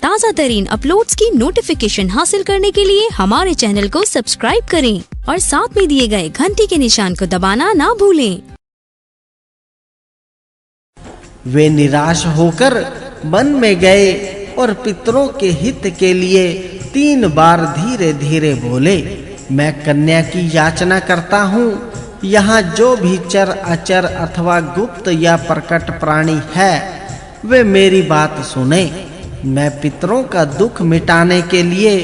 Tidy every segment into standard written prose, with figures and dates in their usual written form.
ताज़ा तरीन अपलोड्स की नोटिफिकेशन हासिल करने के लिए हमारे चैनल को सब्सक्राइब करें और साथ में दिए गए घंटी के निशान को दबाना ना भूलें। वे निराश होकर वन में गए और पितरों के हित के लिए 3 बार धीरे-धीरे बोले, मैं कन्या की याचना करता हूँ। यहाँ जो भी चर अचर अथवा गुप्त या प्रकट प्राणी है वे मेरी बात सुने। मैं पितरों का दुख मिटाने के लिए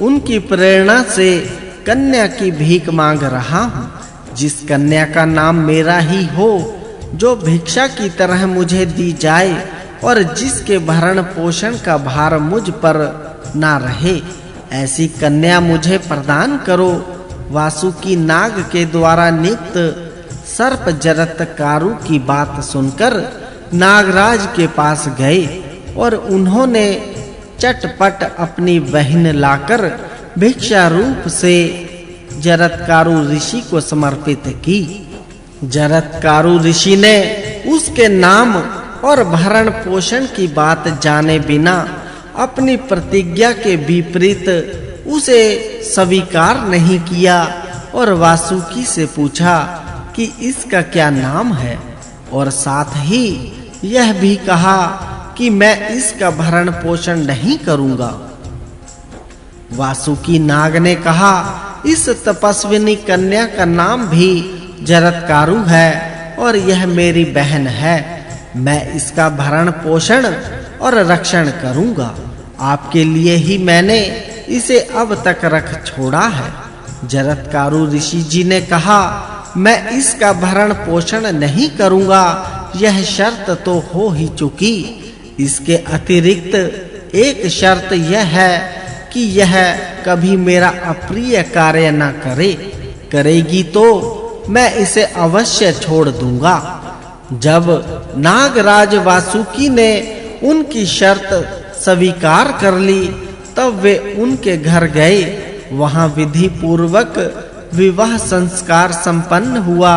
उनकी प्रेरणा से कन्या की भीख मांग रहा हूँ। जिस कन्या का नाम मेरा ही हो, जो भिक्षा की तरह मुझे दी जाए और जिसके भरण पोषण का भार मुझ पर ना रहे, ऐसी कन्या मुझे प्रदान करो। वासुकी नाग के द्वारा नियुक्त सर्प जरत्कारु की बात सुनकर नागराज के पास गए और उन्होंने चटपट अपनी बहन लाकर भिक्षा रूप से जरत्कारु ऋषि को समर्पित की। जरत्कारु ऋषि ने उसके नाम और भरण पोषण की बात जाने बिना अपनी प्रतिज्ञा के विपरीत उसे स्वीकार नहीं किया और वासुकी से पूछा कि इसका क्या नाम है, और साथ ही यह भी कहा कि मैं इसका भरण पोषण नहीं करूंगा। वासुकी नाग ने कहा, इस तपस्विनी कन्या का नाम भी जरत्कारु है और यह मेरी बहन है। मैं इसका भरण पोषण और रक्षण करूंगा। आपके लिए ही मैंने इसे अब तक रख छोड़ा है। जरत्कारु ऋषि जी ने कहा, मैं इसका भरण पोषण नहीं करूंगा, यह शर्त तो हो ही चुकी। इसके अतिरिक्त एक शर्त यह है कि यह कभी मेरा अप्रिय कार्य न करे। करेगी तो मैं इसे अवश्य छोड़ दूंगा। जब नागराज वासुकी ने उनकी शर्त स्वीकार कर ली, तब वे उनके घर गए। वहां विधि पूर्वक विवाह संस्कार संपन्न हुआ।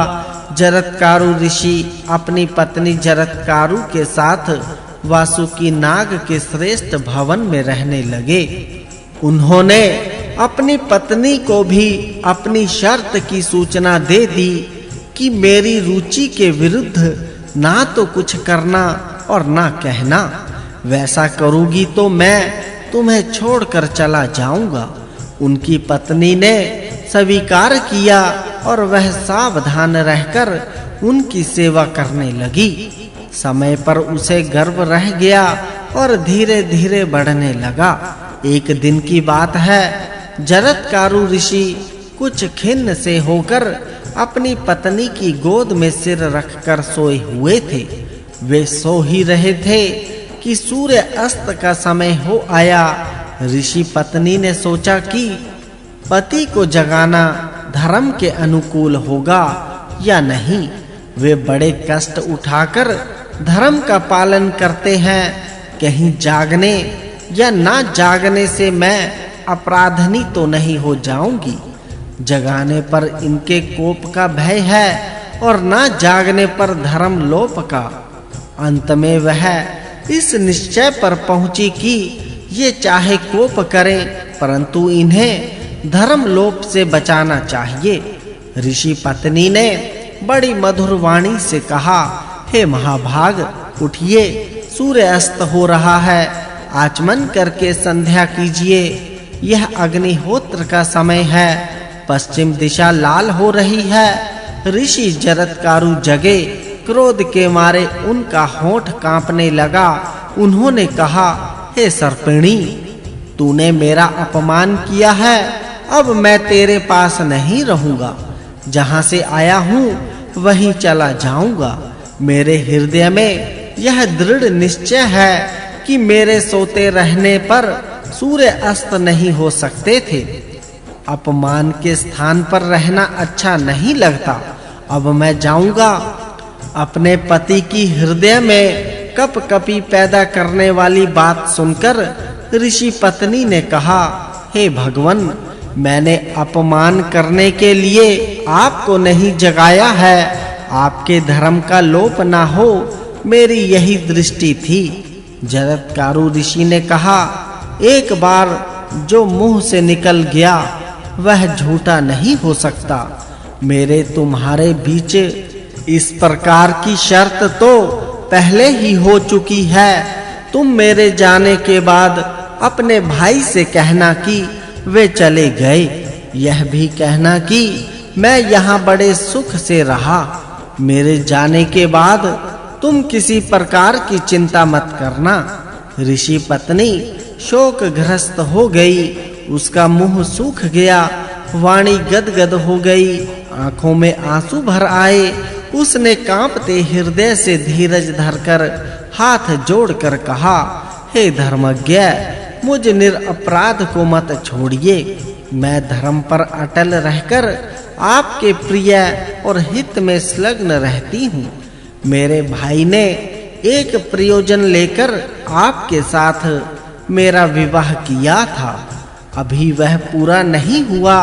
जरत्कारु ऋषि अपनी पत्नी जरत्कारु के साथ वासुकी नाग के श्रेष्ठ भवन में रहने लगे। उन्होंने अपनी पत्नी को भी अपनी शर्त की सूचना दे दी कि मेरी रुचि के विरुद्ध ना तो कुछ करना और ना कहना। वैसा करोगी तो मैं तुम्हें छोड़कर चला जाऊंगा। उनकी पत्नी ने स्वीकार किया और वह सावधान रहकर उनकी सेवा करने लगी। समय पर उसे गर्व रह गया और धीरे-धीरे बढ़ने लगा। एक दिन की बात है, जरत्कारु ऋषि कुछ खिन्न से होकर अपनी पत्नी की गोद में सिर रखकर सोए हुए थे। वे सो ही रहे थे कि सूर्य अस्त का समय हो आया। ऋषि पत्नी ने सोचा कि पति को जगाना धर्म के अनुकूल होगा या नहीं। वे बड़े कष्ट उठाकर धर्म का पालन करते हैं। कहीं जागने या ना जागने से मैं अपराधनी तो नहीं हो जाऊंगी। जगाने पर इनके कोप का भय है और ना जागने पर धर्म लोप का। अंत में वह इस निश्चय पर पहुंची कि ये चाहे कोप करें, परंतु इन्हें धर्म लोप से बचाना चाहिए। ऋषि पत्नी ने बड़ी मधुर वाणी से कहा, हे महाभाग, उठिए, सूर्य अस्त हो रहा है। आचमन करके संध्या कीजिए। यह अग्निहोत्र का समय है। पश्चिम दिशा लाल हो रही है। ऋषि जरत्कारु जगे। क्रोध के मारे उनका होंठ कांपने लगा। उन्होंने कहा, हे सर्पिणी, तूने मेरा अपमान किया है। अब मैं तेरे पास नहीं रहूंगा। जहां से आया हूं वहीं चला जाऊंगा। मेरे हृदय में यह दृढ़ निश्चय है कि मेरे सोते रहने पर सूर्य अस्त नहीं हो सकते थे। अपमान के स्थान पर रहना अच्छा नहीं लगता। अब मैं जाऊंगा। अपने पति की हृदय में कपकपी पैदा करने वाली बात सुनकर ऋषि पत्नी ने कहा, हे भगवन, मैंने अपमान करने के लिए आपको नहीं जगाया है। आपके धर्म का लोप ना हो, मेरी यही दृष्टि थी। जरत्कारु ऋषि ने कहा, एक बार जो मुंह से निकल गया वह झूठा नहीं हो सकता। मेरे तुम्हारे बीच इस प्रकार की शर्त तो पहले ही हो चुकी है। तुम मेरे जाने के बाद अपने भाई से कहना कि वे चले गए। यह भी कहना कि मैं यहाँ बड़े सुख से रहा। मेरे जाने के बाद तुम किसी प्रकार की चिंता मत करना। ऋषि पत्नी शोकग्रस्त हो गई, उसका मुंह सूख गया, वाणी गदगद हो गई, आंखों में आंसू भर आए। उसने कांपते हृदय से धीरज धरकर हाथ जोड़कर कहा, हे धर्मज्ञ, मुझ निरपराध को मत छोड़िए। मैं धर्म पर अटल रहकर आपके प्रिय और हित में संलग्न रहती हूँ। मेरे भाई ने एक प्रयोजन लेकर आपके साथ मेरा विवाह किया था, अभी वह पूरा नहीं हुआ।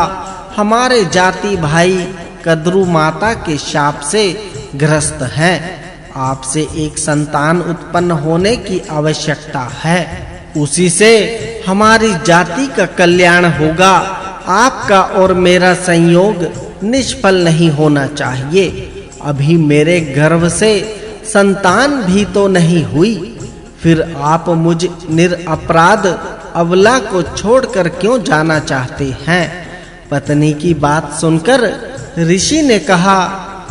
हमारे जाति भाई कद्रू माता के शाप से ग्रस्त हैं। आपसे एक संतान उत्पन्न होने की आवश्यकता है, उसी से हमारी जाति का कल्याण होगा। आपका और मेरा संयोग निष्फल नहीं होना चाहिए। अभी मेरे गर्भ से संतान भी तो नहीं हुई, फिर आप मुझ निरपराध अबला को छोड़कर क्यों जाना चाहते हैं? पत्नी की बात सुनकर ऋषि ने कहा,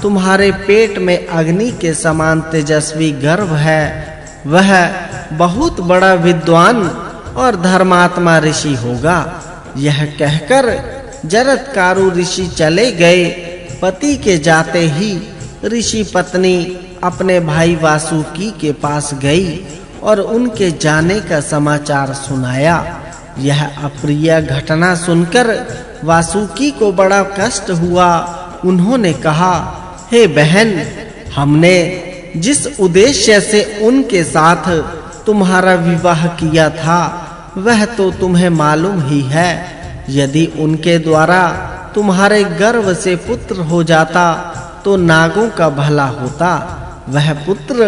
तुम्हारे पेट में अग्नि के समान तेजस्वी गर्भ है। वह बहुत बड़ा विद्वान और धर्मात्मा ऋषि होगा। यह कहकर जरत्कारु ऋषि चले गए। पति के जाते ही ऋषि पत्नी अपने भाई वासुकी के पास गई और उनके जाने का समाचार सुनाया। यह अप्रिय घटना सुनकर वासुकी को बड़ा कष्ट हुआ। उन्होंने कहा, हे बहन, हमने जिस उद्देश्य से उनके साथ तुम्हारा विवाह किया था वह तो तुम्हें मालूम ही है। यदि उनके द्वारा तुम्हारे गर्भ से पुत्र हो जाता तो नागों का भला होता। वह पुत्र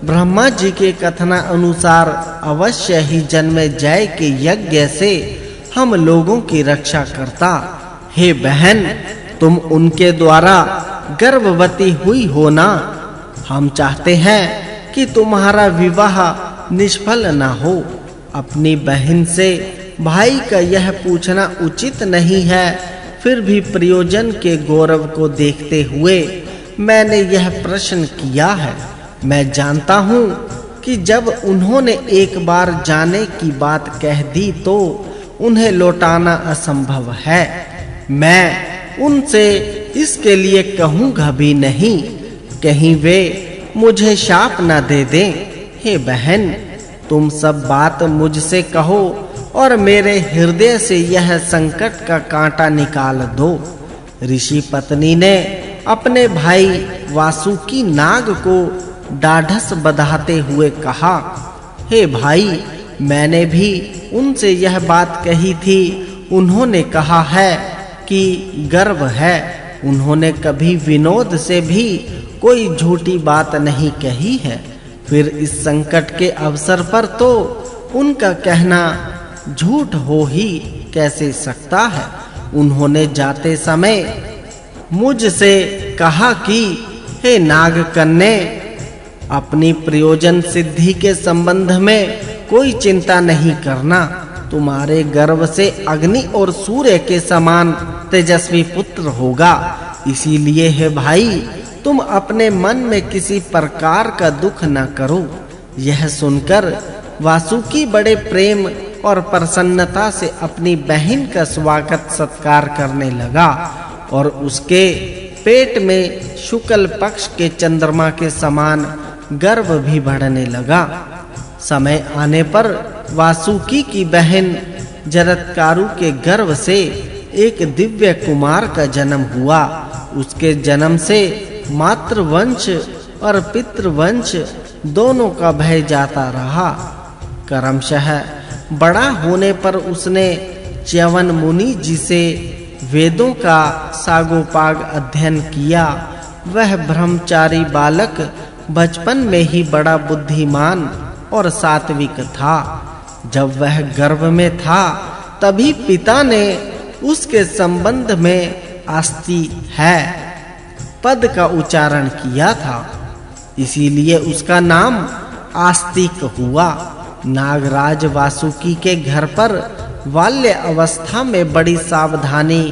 ब्रह्मा जी के कथना अनुसार अवश्य ही जन्मे जय के यज्ञ से हम लोगों की रक्षा करता। हे बहन, तुम उनके द्वारा गर्भवती हुई हो ना। हम चाहते हैं कि तुम्हारा विवाह निष्फल न हो। अपनी बहन से भाई का यह पूछना उचित नहीं है, फिर भी प्रयोजन के गौरव को देखते हुए मैंने यह प्रश्न किया है। मैं जानता हूँ कि जब उन्होंने एक बार जाने की बात कह दी तो उन्हें लौटाना असंभव है। मैं उनसे इसके लिए कहूँगा भी नहीं, कहीं वे मुझे शाप न दे दें। हे बहन, तुम सब बात मुझसे कहो और मेरे हृदय से यह संकट का कांटा निकाल दो। ऋषि पत्नी ने अपने भाई वासुकी नाग को डाढ़स बंधाते हुए कहा, हे भाई, मैंने भी उनसे यह बात कही थी। उन्होंने कहा है कि गर्व है। उन्होंने कभी विनोद से भी कोई झूठी बात नहीं कही है। फिर इस संकट के अवसर पर तो उनका कहना झूठ हो ही कैसे सकता है। उन्होंने जाते समय मुझसे कहा कि हे नागकन्ये, अपनी प्रयोजन सिद्धि के संबंध में कोई चिंता नहीं करना। तुम्हारे गर्भ से अग्नि और सूर्य के समान तेजस्वी पुत्र होगा। इसीलिए हे भाई, तुम अपने मन में किसी प्रकार का दुख न करो। यह सुनकर वासुकी बड़े प्रेम और प्रसन्नता से अपनी बहन का स्वागत सत्कार करने लगा और उसके पेट में शुक्ल पक्ष के चंद्रमा के समान गर्भ भी बढ़ने लगा। समय आने पर वासुकी की बहन जरत्कारु के गर्भ से एक दिव्य कुमार का जन्म हुआ। उसके जन्म से मातृवंश और पितृवंश दोनों का भय जाता रहा। क्रमशः बड़ा होने पर उसने च्यवन मुनि जी से वेदों का सागोपाग अध्ययन किया। वह ब्रह्मचारी बालक बचपन में ही बड़ा बुद्धिमान और सात्विक था। जब वह गर्भ में था तभी पिता ने उसके संबंध में आस्ति है पद का उच्चारण किया था, इसीलिए उसका नाम आस्तिक हुआ। नागराज वासुकी के घर पर बाल्य अवस्था में बड़ी सावधानी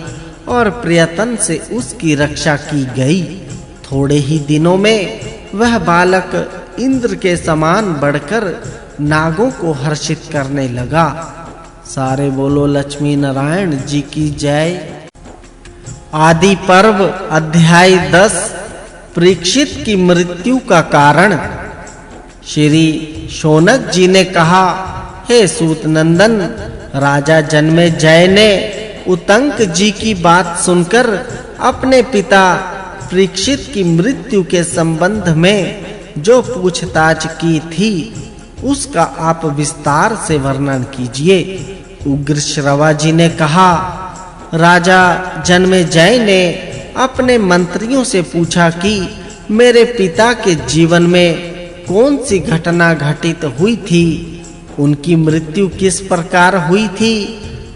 और प्रयत्न से उसकी रक्षा की गई। थोड़े ही दिनों में वह बालक इंद्र के समान बढ़कर नागों को हर्षित करने लगा। सारे बोलो लक्ष्मी नारायण जी की जय। आदि पर्व अध्याय 10 परीक्षित की मृत्यु का कारण। श्री शौनक जी ने कहा, हे सूत नंदन, राजा जन्मेजय ने उतंक जी की बात सुनकर अपने पिता परीक्षित की मृत्यु के संबंध में जो पूछताछ की थी उसका आप विस्तार से वर्णन कीजिए। उग्रश्रवा जी ने कहा, राजा जन्मेजय ने अपने मंत्रियों से पूछा कि मेरे पिता के जीवन में कौन सी घटना घटित हुई थी, उनकी मृत्यु किस प्रकार हुई थी।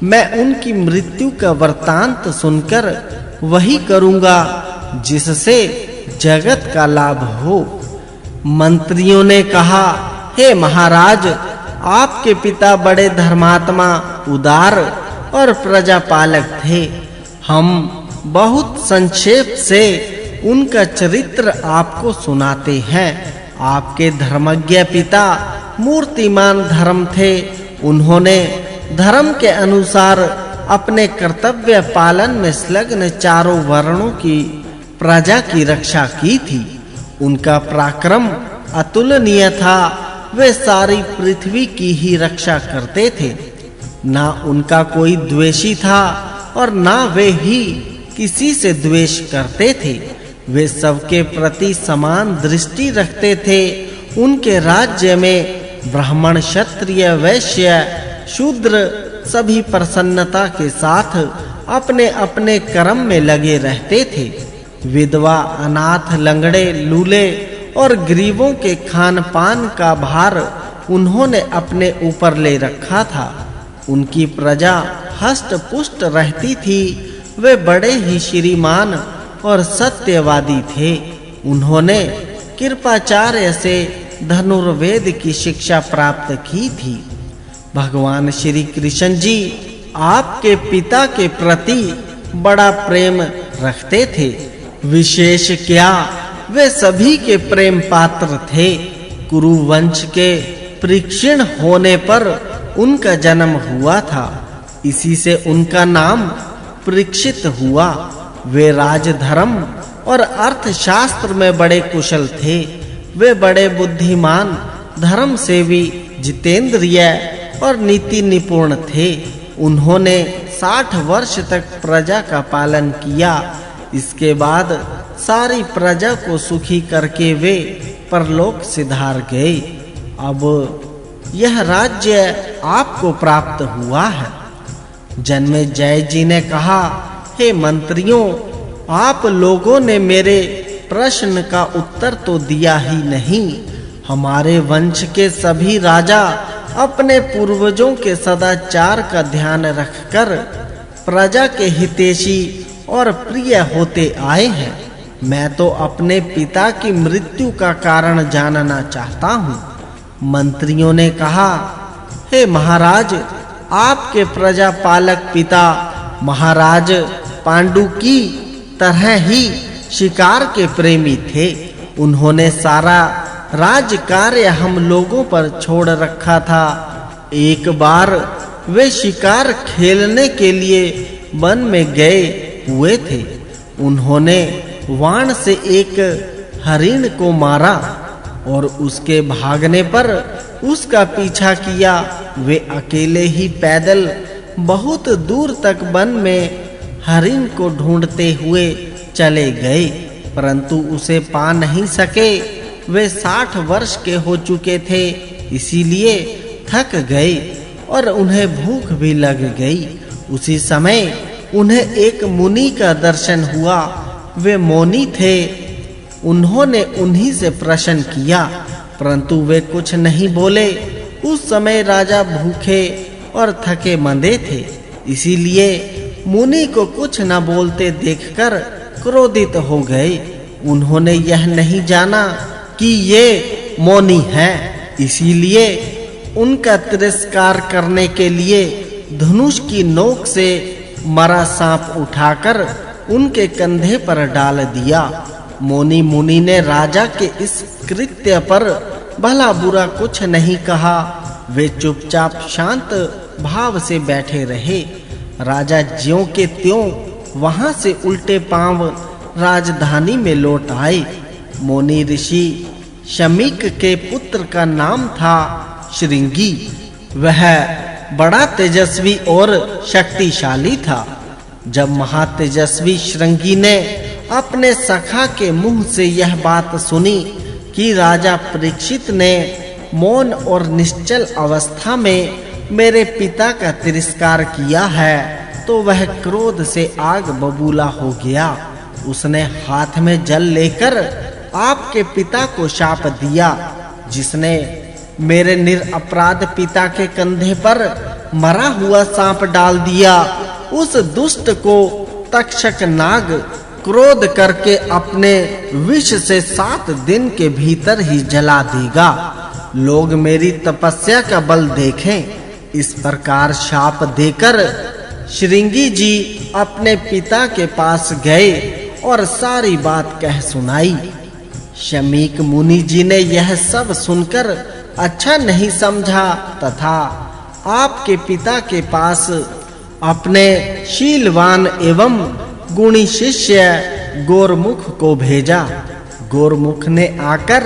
मैं उनकी मृत्यु का वृत्तांत सुनकर वही करूंगा जिससे जगत का लाभ हो। मंत्रियों ने कहा, हे महाराज, आपके पिता बड़े धर्मात्मा, उदार और प्रजापालक थे। हम बहुत संक्षेप से उनका चरित्र आपको सुनाते हैं। आपके धर्मज्ञ पिता मूर्तिमान धर्म थे। उन्होंने धर्म के अनुसार अपने कर्तव्य पालन में संलग्न चारों वर्णों की प्रजा की रक्षा की थी। उनका पराक्रम अतुलनीय था। वे सारी पृथ्वी की ही रक्षा करते थे। ना उनका कोई द्वेषी था और ना वे ही किसी से द्वेष करते थे। वे सबके प्रति समान दृष्टि रखते थे। उनके राज्य में ब्राह्मण, क्षत्रिय, वैश्य, शूद्र सभी प्रसन्नता के साथ अपने अपने कर्म में लगे रहते थे। विधवा, अनाथ, लंगड़े, लूले और गरीबों के खान पान का भार उन्होंने अपने ऊपर ले रखा था। उनकी प्रजा हष्ट पुष्ट रहती थी। वे बड़े ही श्रीमान और सत्यवादी थे। उन्होंने कृपाचार्य से धनुर्वेद की शिक्षा प्राप्त की थी। भगवान श्री कृष्ण जी आपके पिता के प्रति बड़ा प्रेम रखते थे। विशेष क्या, वे सभी के प्रेम पात्र थे। कुरु वंश के परीक्षण होने पर उनका जन्म हुआ था, इसी से उनका नाम परीक्षित हुआ। वे राजधर्म और अर्थशास्त्र में बड़े कुशल थे। वे बड़े बुद्धिमान, धर्मसेवी, जितेंद्रिय और नीति निपुण थे। उन्होंने 60 वर्ष तक प्रजा का पालन किया। इसके बाद सारी प्रजा को सुखी करके वे परलोक सिधार गए। अब यह राज्य आपको प्राप्त हुआ है। जन्मेजय जी ने कहा, हे मंत्रियों, आप लोगों ने मेरे प्रश्न का उत्तर तो दिया ही नहीं। हमारे वंश के सभी राजा अपने पूर्वजों के सदाचार का ध्यान रखकर प्रजा के हितैषी और प्रिय होते आए हैं। मैं तो अपने पिता की मृत्यु का कारण जानना चाहता हूँ। मंत्रियों ने कहा, हे महाराज, आपके प्रजापालक पिता महाराज पांडु की तरह ही शिकार के प्रेमी थे। उन्होंने सारा राज कार्य हम लोगों पर छोड़ रखा था। एक बार वे शिकार खेलने के लिए वन में गए हुए थे। उन्होंने वाण से एक हरिण को मारा और उसके भागने पर उसका पीछा किया। वे अकेले ही पैदल बहुत दूर तक वन में हरिण को ढूंढते हुए चले गए, परंतु उसे पा नहीं सके। वे 60 वर्ष के हो चुके थे, इसीलिए थक गए और उन्हें भूख भी लग गई। उसी समय उन्हें एक मुनि का दर्शन हुआ। वे मौनी थे। उन्होंने उन्हीं से प्रश्न किया, परंतु वे कुछ नहीं बोले। उस समय राजा भूखे और थके मंदे थे, इसीलिए मुनि को कुछ न बोलते देखकर क्रोधित हो गए। उन्होंने यह नहीं जाना कि ये मौनी हैं, इसीलिए उनका तिरस्कार करने के लिए धनुष की नोक से मरा सांप उठाकर उनके कंधे पर डाल दिया। मौनी मुनि ने राजा के इस कृत्य पर भला बुरा कुछ नहीं कहा, वे चुपचाप शांत भाव से बैठे रहे। राजा ज्यों के त्यों वहां से उल्टे पांव राजधानी में लौट आए। मौनी ऋषि शमीक के पुत्र का नाम था श्रृंगी। वह बड़ा तेजस्वी और शक्तिशाली था। जब महातेजस्वी श्रृंगी ने अपने सखा के मुंह से यह बात सुनी कि राजा परीक्षित ने मौन और निश्चल अवस्था में मेरे पिता का तिरस्कार किया है, तो वह क्रोध से आग बबूला हो गया। उसने हाथ में जल लेकर आपके पिता को शाप दिया, जिसने मेरे निरपराध पिता के कंधे पर मरा हुआ सांप डाल दिया। उस दुष्ट को तक्षक नाग क्रोध करके अपने विष से 7 दिन के भीतर ही जला देगा। लोग मेरी तपस्या का बल देखें। इस प्रकार शाप देकर श्रृंगी जी अपने पिता के पास गए और सारी बात कह सुनाई। शमीक मुनि जी ने यह सब सुनकर अच्छा नहीं समझा तथा आपके पिता के पास अपने शीलवान एवं गुणी शिष्य गोरमुख को भेजा। गोरमुख ने आकर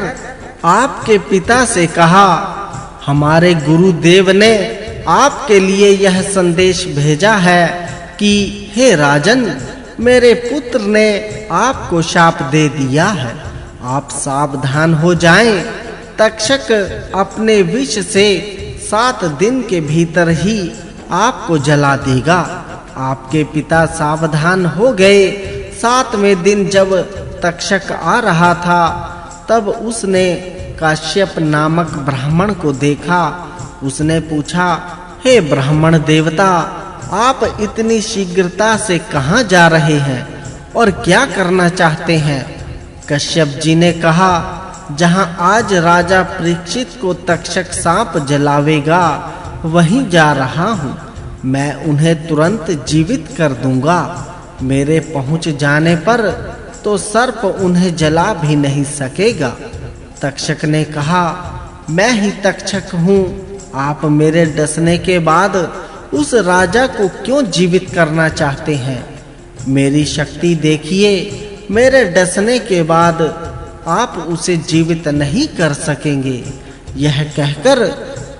आपके पिता से कहा, हमारे गुरुदेव ने आपके लिए यह संदेश भेजा है कि हे राजन, मेरे पुत्र ने आपको शाप दे दिया है, आप सावधान हो जाएं। तक्षक अपने विष से 7 दिन के भीतर ही आपको जला देगा। आपके पिता सावधान हो गए। 7वें दिन जब तक्षक आ रहा था, तब उसने काश्यप नामक ब्राह्मण को देखा। उसने पूछा, हे ब्राह्मण देवता, आप इतनी शीघ्रता से कहाँ जा रहे हैं और क्या करना चाहते हैं? कश्यप जी ने कहा, जहाँ आज राजा परीक्षित को तक्षक सांप जलावेगा, वहीं जा रहा हूँ। मैं उन्हें तुरंत जीवित कर दूंगा। मेरे पहुँच जाने पर तो सर्प उन्हें जला भी नहीं सकेगा। तक्षक ने कहा, मैं ही तक्षक हूँ। आप मेरे डसने के बाद उस राजा को क्यों जीवित करना चाहते हैं? मेरी शक्ति देखिए। मेरे डसने के बाद आप उसे जीवित नहीं कर सकेंगे। यह कहकर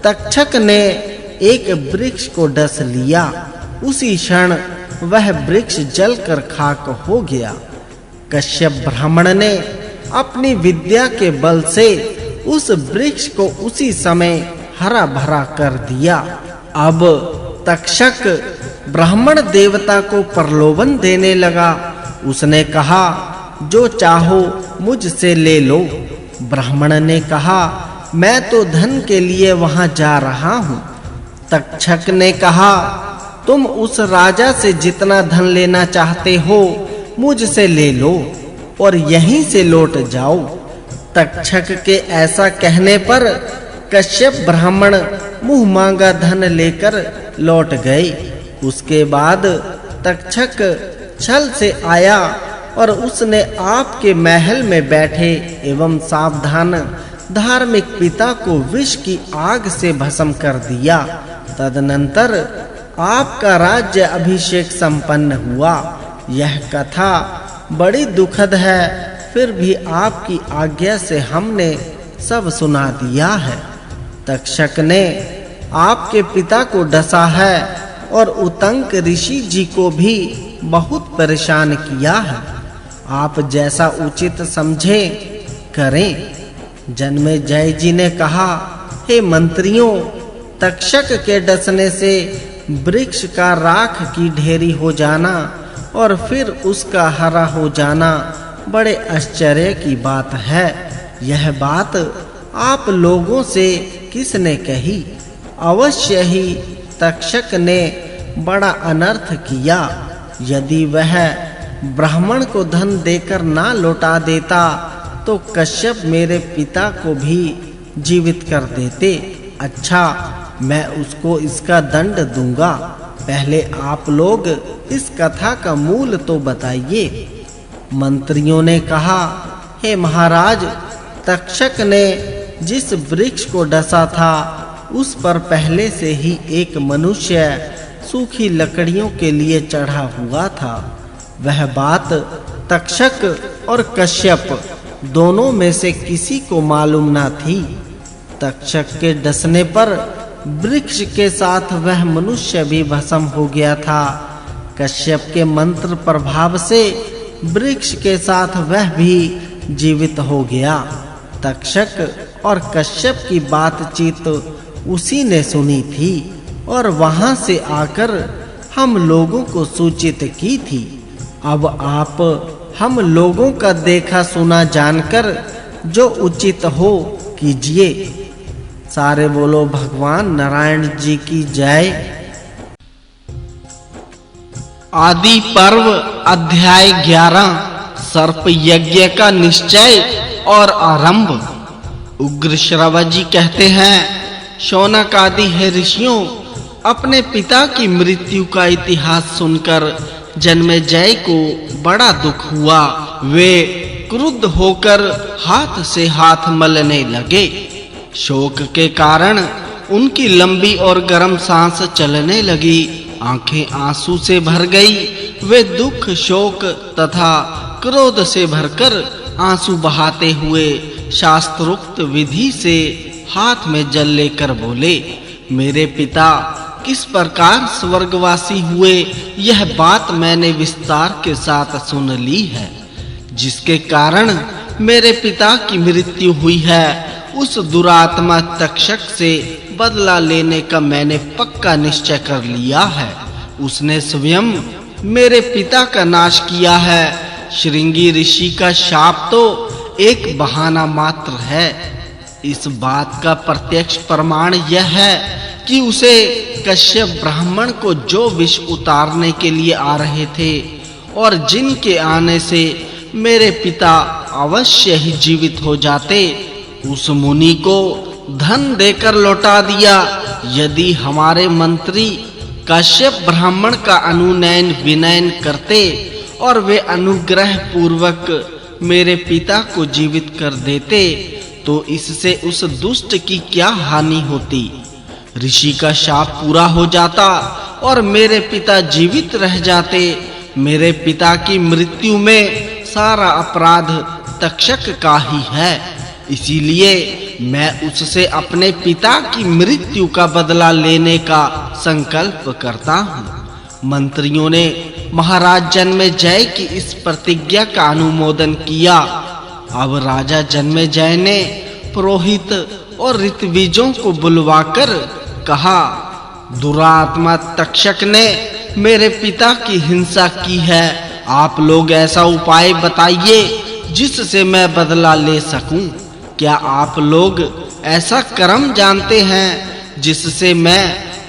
तक्षक ने एक वृक्ष को डस लिया। उसी क्षण वह वृक्ष जलकर खाक हो गया। कश्यप ब्राह्मण ने अपनी विद्या के बल से उस वृक्ष को उसी समय हरा भरा कर दिया। अब तक्षक ब्राह्मण देवता को प्रलोभन देने लगा। उसने कहा, जो चाहो मुझसे ले लो। ब्राह्मण ने कहा, मैं तो धन के लिए वहां जा रहा हूँ। तक्षक ने कहा, तुम उस राजा से जितना धन लेना चाहते हो मुझसे ले लो और यहीं से लौट जाओ। तक्षक के ऐसा कहने पर कश्यप ब्राह्मण मुंह मांगा धन लेकर लौट गए। उसके बाद तक्षक छल से आया और उसने आपके महल में बैठे एवं सावधान धार्मिक पिता को विष की आग से भस्म कर दिया। तदनंतर आपका राज्य अभिषेक संपन्न हुआ। यह कथा बड़ी दुखद है, फिर भी आपकी आज्ञा से हमने सब सुना दिया है। तक्षक ने आपके पिता को डसा है और उतंक ऋषि जी को भी बहुत परेशान किया है। आप जैसा उचित समझे करें। जन्मेजय जी ने कहा, हे मंत्रियों, तक्षक के डसने से वृक्ष का राख की ढेरी हो जाना और फिर उसका हरा हो जाना बड़े आश्चर्य की बात है। यह बात आप लोगों से किसने कही? अवश्य ही तक्षक ने बड़ा अनर्थ किया। यदि वह ब्राह्मण को धन देकर ना लौटा देता तो कश्यप मेरे पिता को भी जीवित कर देते। अच्छा, मैं उसको इसका दंड दूंगा। पहले आप लोग इस कथा का मूल तो बताइए। मंत्रियों ने कहा, हे महाराज, तक्षक ने जिस वृक्ष को डसा था उस पर पहले से ही एक मनुष्य सूखी लकड़ियों के लिए चढ़ा हुआ था। वह बात तक्षक और कश्यप दोनों में से किसी को मालूम ना थी। तक्षक के डसने पर वृक्ष के साथ वह मनुष्य भी भस्म हो गया था। कश्यप के मंत्र प्रभाव से वृक्ष के साथ वह भी जीवित हो गया। तक्षक और कश्यप की बातचीत उसी ने सुनी थी और वहां से आकर हम लोगों को सूचित की थी। अब आप हम लोगों का देखा सुना जानकर जो उचित हो कीजिए। सारे बोलो भगवान नारायण जी की जय। आदि पर्व अध्याय 11 सर्प यज्ञ का निश्चय और आरंभ। उग्र श्रवा जी कहते हैं, शौनक आदि है ऋषियों, अपने पिता की मृत्यु का इतिहास सुनकर जन्मेजय को बड़ा दुख हुआ। वे क्रुद्ध होकर हाथ से हाथ मलने लगे। शोक के कारण उनकी लंबी और गर्म सांस चलने लगी। आंखें आंसू से भर गई। वे दुख, शोक तथा क्रोध से भरकर आंसू बहाते हुए शास्त्रोक्त विधि से हाथ में जल लेकर बोले, मेरे पिता किस प्रकार स्वर्गवासी हुए यह बात मैंने विस्तार के साथ सुन ली है। जिसके कारण मेरे पिता की मृत्यु हुई है, उस दुरात्मा तक्षक से बदला लेने का मैंने पक्का निश्चय कर लिया है। उसने स्वयं मेरे पिता का नाश किया है। श्रृंगी ऋषि का शाप तो एक बहाना मात्र है। इस बात का प्रत्यक्ष प्रमाण यह है कि उसे कश्यप ब्राह्मण को जो विष उतारने के लिए आ रहे थे और जिनके आने से मेरे पिता अवश्य ही जीवित हो जाते, उस मुनि को धन देकर लौटा दिया। यदि हमारे मंत्री कश्यप ब्राह्मण का अनुनयन विनयन करते और वे अनुग्रह पूर्वक मेरे पिता को जीवित कर देते तो इससे उस दुष्ट की क्या हानि होती। ऋषि का शाप पूरा हो जाता और मेरे पिता जीवित रह जाते। मेरे पिता की मृत्यु में सारा अपराध तक्षक का ही है। इसीलिए मैं उससे अपने पिता की मृत्यु का बदला लेने का संकल्प करता हूँ। मंत्रियों ने महाराज जन्मेजय की इस प्रतिज्ञा का अनुमोदन किया। अब राजा जन्मेजय ने पुरोहित और ऋत्विजों को बुलवाकर कहा, दुरात्मा तक्षक ने मेरे पिता की हिंसा की है। आप लोग ऐसा उपाय बताइए जिससे मैं बदला ले सकूं। क्या आप लोग ऐसा कर्म जानते हैं जिससे मैं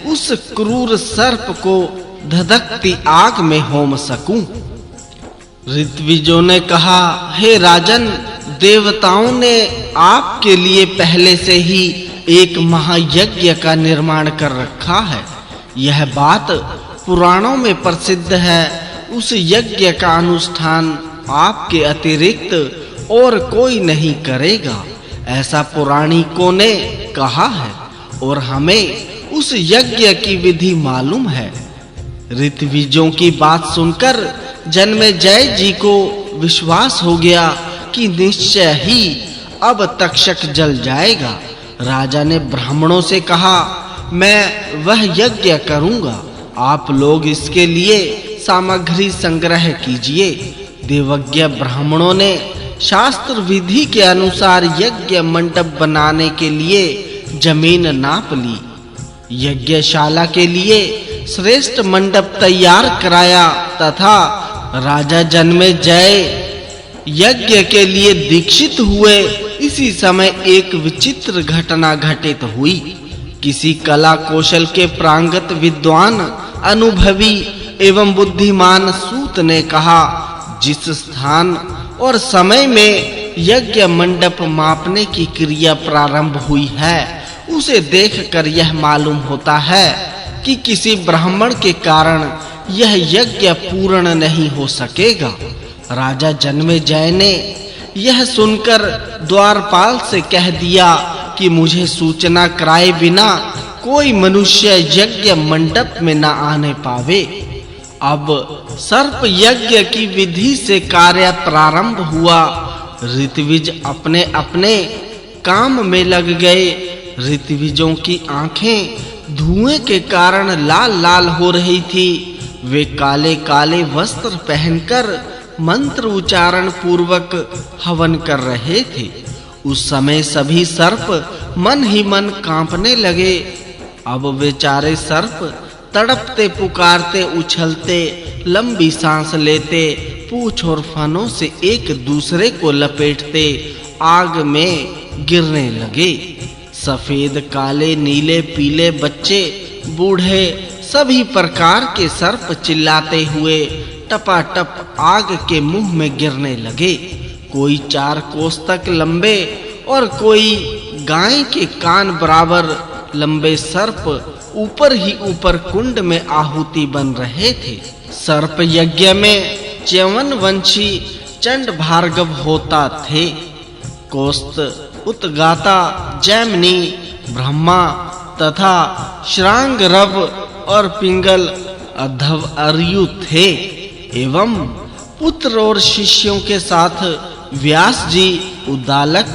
उस क्रूर सर्प को धधकती आग में होम सकूं? ऋत्विजों ने कहा, हे राजन, देवताओं ने आपके लिए पहले से ही एक महायज्ञ का निर्माण कर रखा है। यह बात पुराणों में प्रसिद्ध है। उस यज्ञ का अनुष्ठान आपके अतिरिक्त और कोई नहीं करेगा, ऐसा पुराणिकों ने कहा है और हमें उस यज्ञ की विधि मालूम है। ऋत्विजों की बात सुनकर जन्मेजय जी को विश्वास हो गया कि निश्चय ही अब तक्षक जल जाएगा। राजा ने ब्राह्मणों से कहा, मैं वह यज्ञ करूंगा। आप लोग इसके लिए सामग्री संग्रह कीजिए। देवज्ञ ब्राह्मणों ने शास्त्र विधि के अनुसार यज्ञ मंडप बनाने के लिए जमीन नाप ली। यज्ञशाला के लिए श्रेष्ठ मंडप तैयार कराया तथा राजा जन्मेजय यज्ञ के लिए दीक्षित हुए। इसी समय एक विचित्र घटना घटित हुई। किसी कला कौशल के प्रांगत विद्वान, अनुभवी एवं बुद्धिमान सूत ने कहा, जिस स्थान और समय में यज्ञ मंडप मापने की क्रिया प्रारंभ हुई है, उसे देखकर यह मालूम होता है कि किसी ब्राह्मण के कारण यह यज्ञ पूर्ण नहीं हो सकेगा। राजा जन्मेजय ने यह सुनकर द्वारपाल से कह दिया कि मुझे सूचना कराए बिना कोई मनुष्य यज्ञ मंडप में न आने पावे। अब सर्प यज्ञ की विधि से कार्य प्रारंभ हुआ। ऋत्विज अपने अपने काम में लग गए। ऋत्विजों की आंखें धुएं के कारण लाल-लाल हो रही थी। वे काले-काले वस्त्र पहनकर मंत्र उच्चारण पूर्वक हवन कर रहे थे। उस समय सभी सर्प मन ही मन कांपने लगे। अब बेचारे सर्प तड़पते पुकारते उछलते लंबी सांस लेते पूंछ और फनों से एक दूसरे को लपेटते आग में गिरने लगे। सफेद काले नीले पीले बच्चे बूढ़े सभी प्रकार के सर्प चिल्लाते हुए टपाटप आग के मुंह में गिरने लगे। कोई 4 कोस तक लंबे और कोई गाय के कान बराबर लंबे सर्प ऊपर ही ऊपर कुंड में आहुति बन रहे थे। सर्प यज्ञ में च्यवन वंशी चंड भार्गव होता थे। कोस्त, उत्गाता, जैमिनी, ब्रह्मा तथा श्रांगरव और पिंगल अधव अरयु थे एवं पुत्र और शिष्यों के साथ व्यास जी, उद्दालक,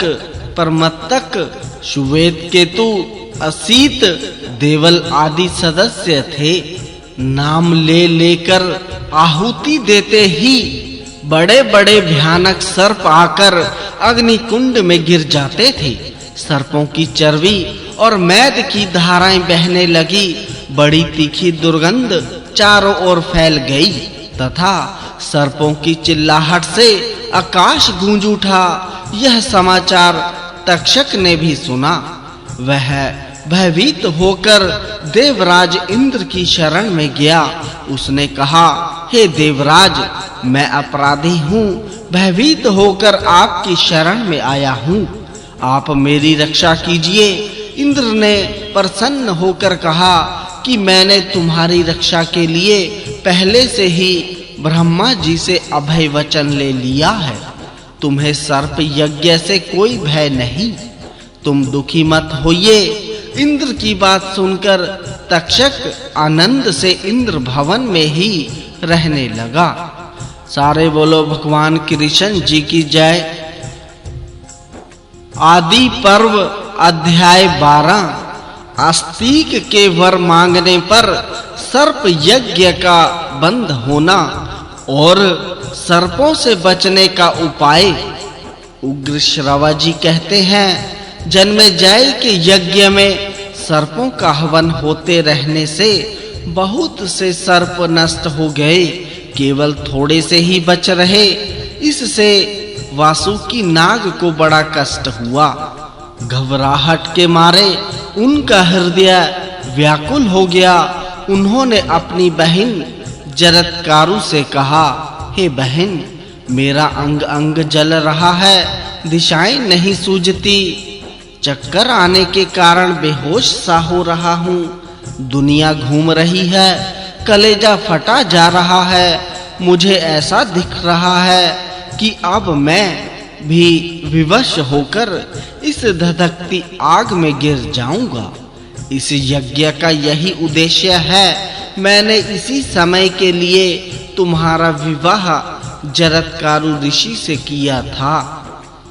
परमत्तक, सुवेद केतु, असीत, देवल आदि सदस्य थे। नाम ले लेकर आहुति देते ही बड़े-बड़े भयानक सर्प आकर अग्नि कुंड में गिर जाते थे। सर्पों की चर्बी और मैद की धाराएं बहने लगी। बड़ी तीखी दुर्गंध चारों ओर फैल गई तथा सर्पों की चिल्लाहट से आकाश गूंज उठा। यह समाचार तक्षक ने भी सुना। वह भयभीत होकर देवराज इंद्र की शरण में गया। उसने कहा, हे देवराज, मैं अपराधी हूँ, भयभीत होकर आपकी शरण में आया हूँ, आप मेरी रक्षा कीजिए। इंद्र ने प्रसन्न होकर कहा कि मैंने तुम्हारी रक्षा के लिए पहले से ही ब्रह्मा जी से अभय वचन ले लिया है। तुम्हें सर्प यज्ञ से कोई भय नहीं, तुम दुखी मत होइए। इंद्र की बात सुनकर तक्षक आनंद से इंद्र भवन में ही रहने लगा। सारे बोलो भगवान कृष्ण जी की जय। आदि पर्व अध्याय 12। आस्तिक के वर मांगने पर सर्प यज्ञ का बंद होना और सर्पों से बचने का उपाय। उग्र श्रवा जी कहते हैं, जन्मेजय के यज्ञ में सर्पों का हवन होते रहने से बहुत से सर्प नष्ट हो गए, केवल थोड़े से ही बच रहे। इससे वासुकी नाग को बड़ा कष्ट हुआ। घबराहट के मारे उनका हृदय व्याकुल हो गया। उन्होंने अपनी बहन जरत्कारु से कहा, हे बहन, मेरा अंग अंग जल रहा है, दिशाएं नहीं सूझती, चक्कर आने के कारण बेहोश सा हो रहा हूँ, दुनिया घूम रही है, कलेजा फटा जा रहा है। मुझे ऐसा दिख रहा है कि अब मैं भी विवश होकर इस धधकती आग में गिर जाऊंगा। इस यज्ञ का यही उद्देश्य है। मैंने इसी समय के लिए तुम्हारा विवाह जरत्कारु ऋषि से किया था।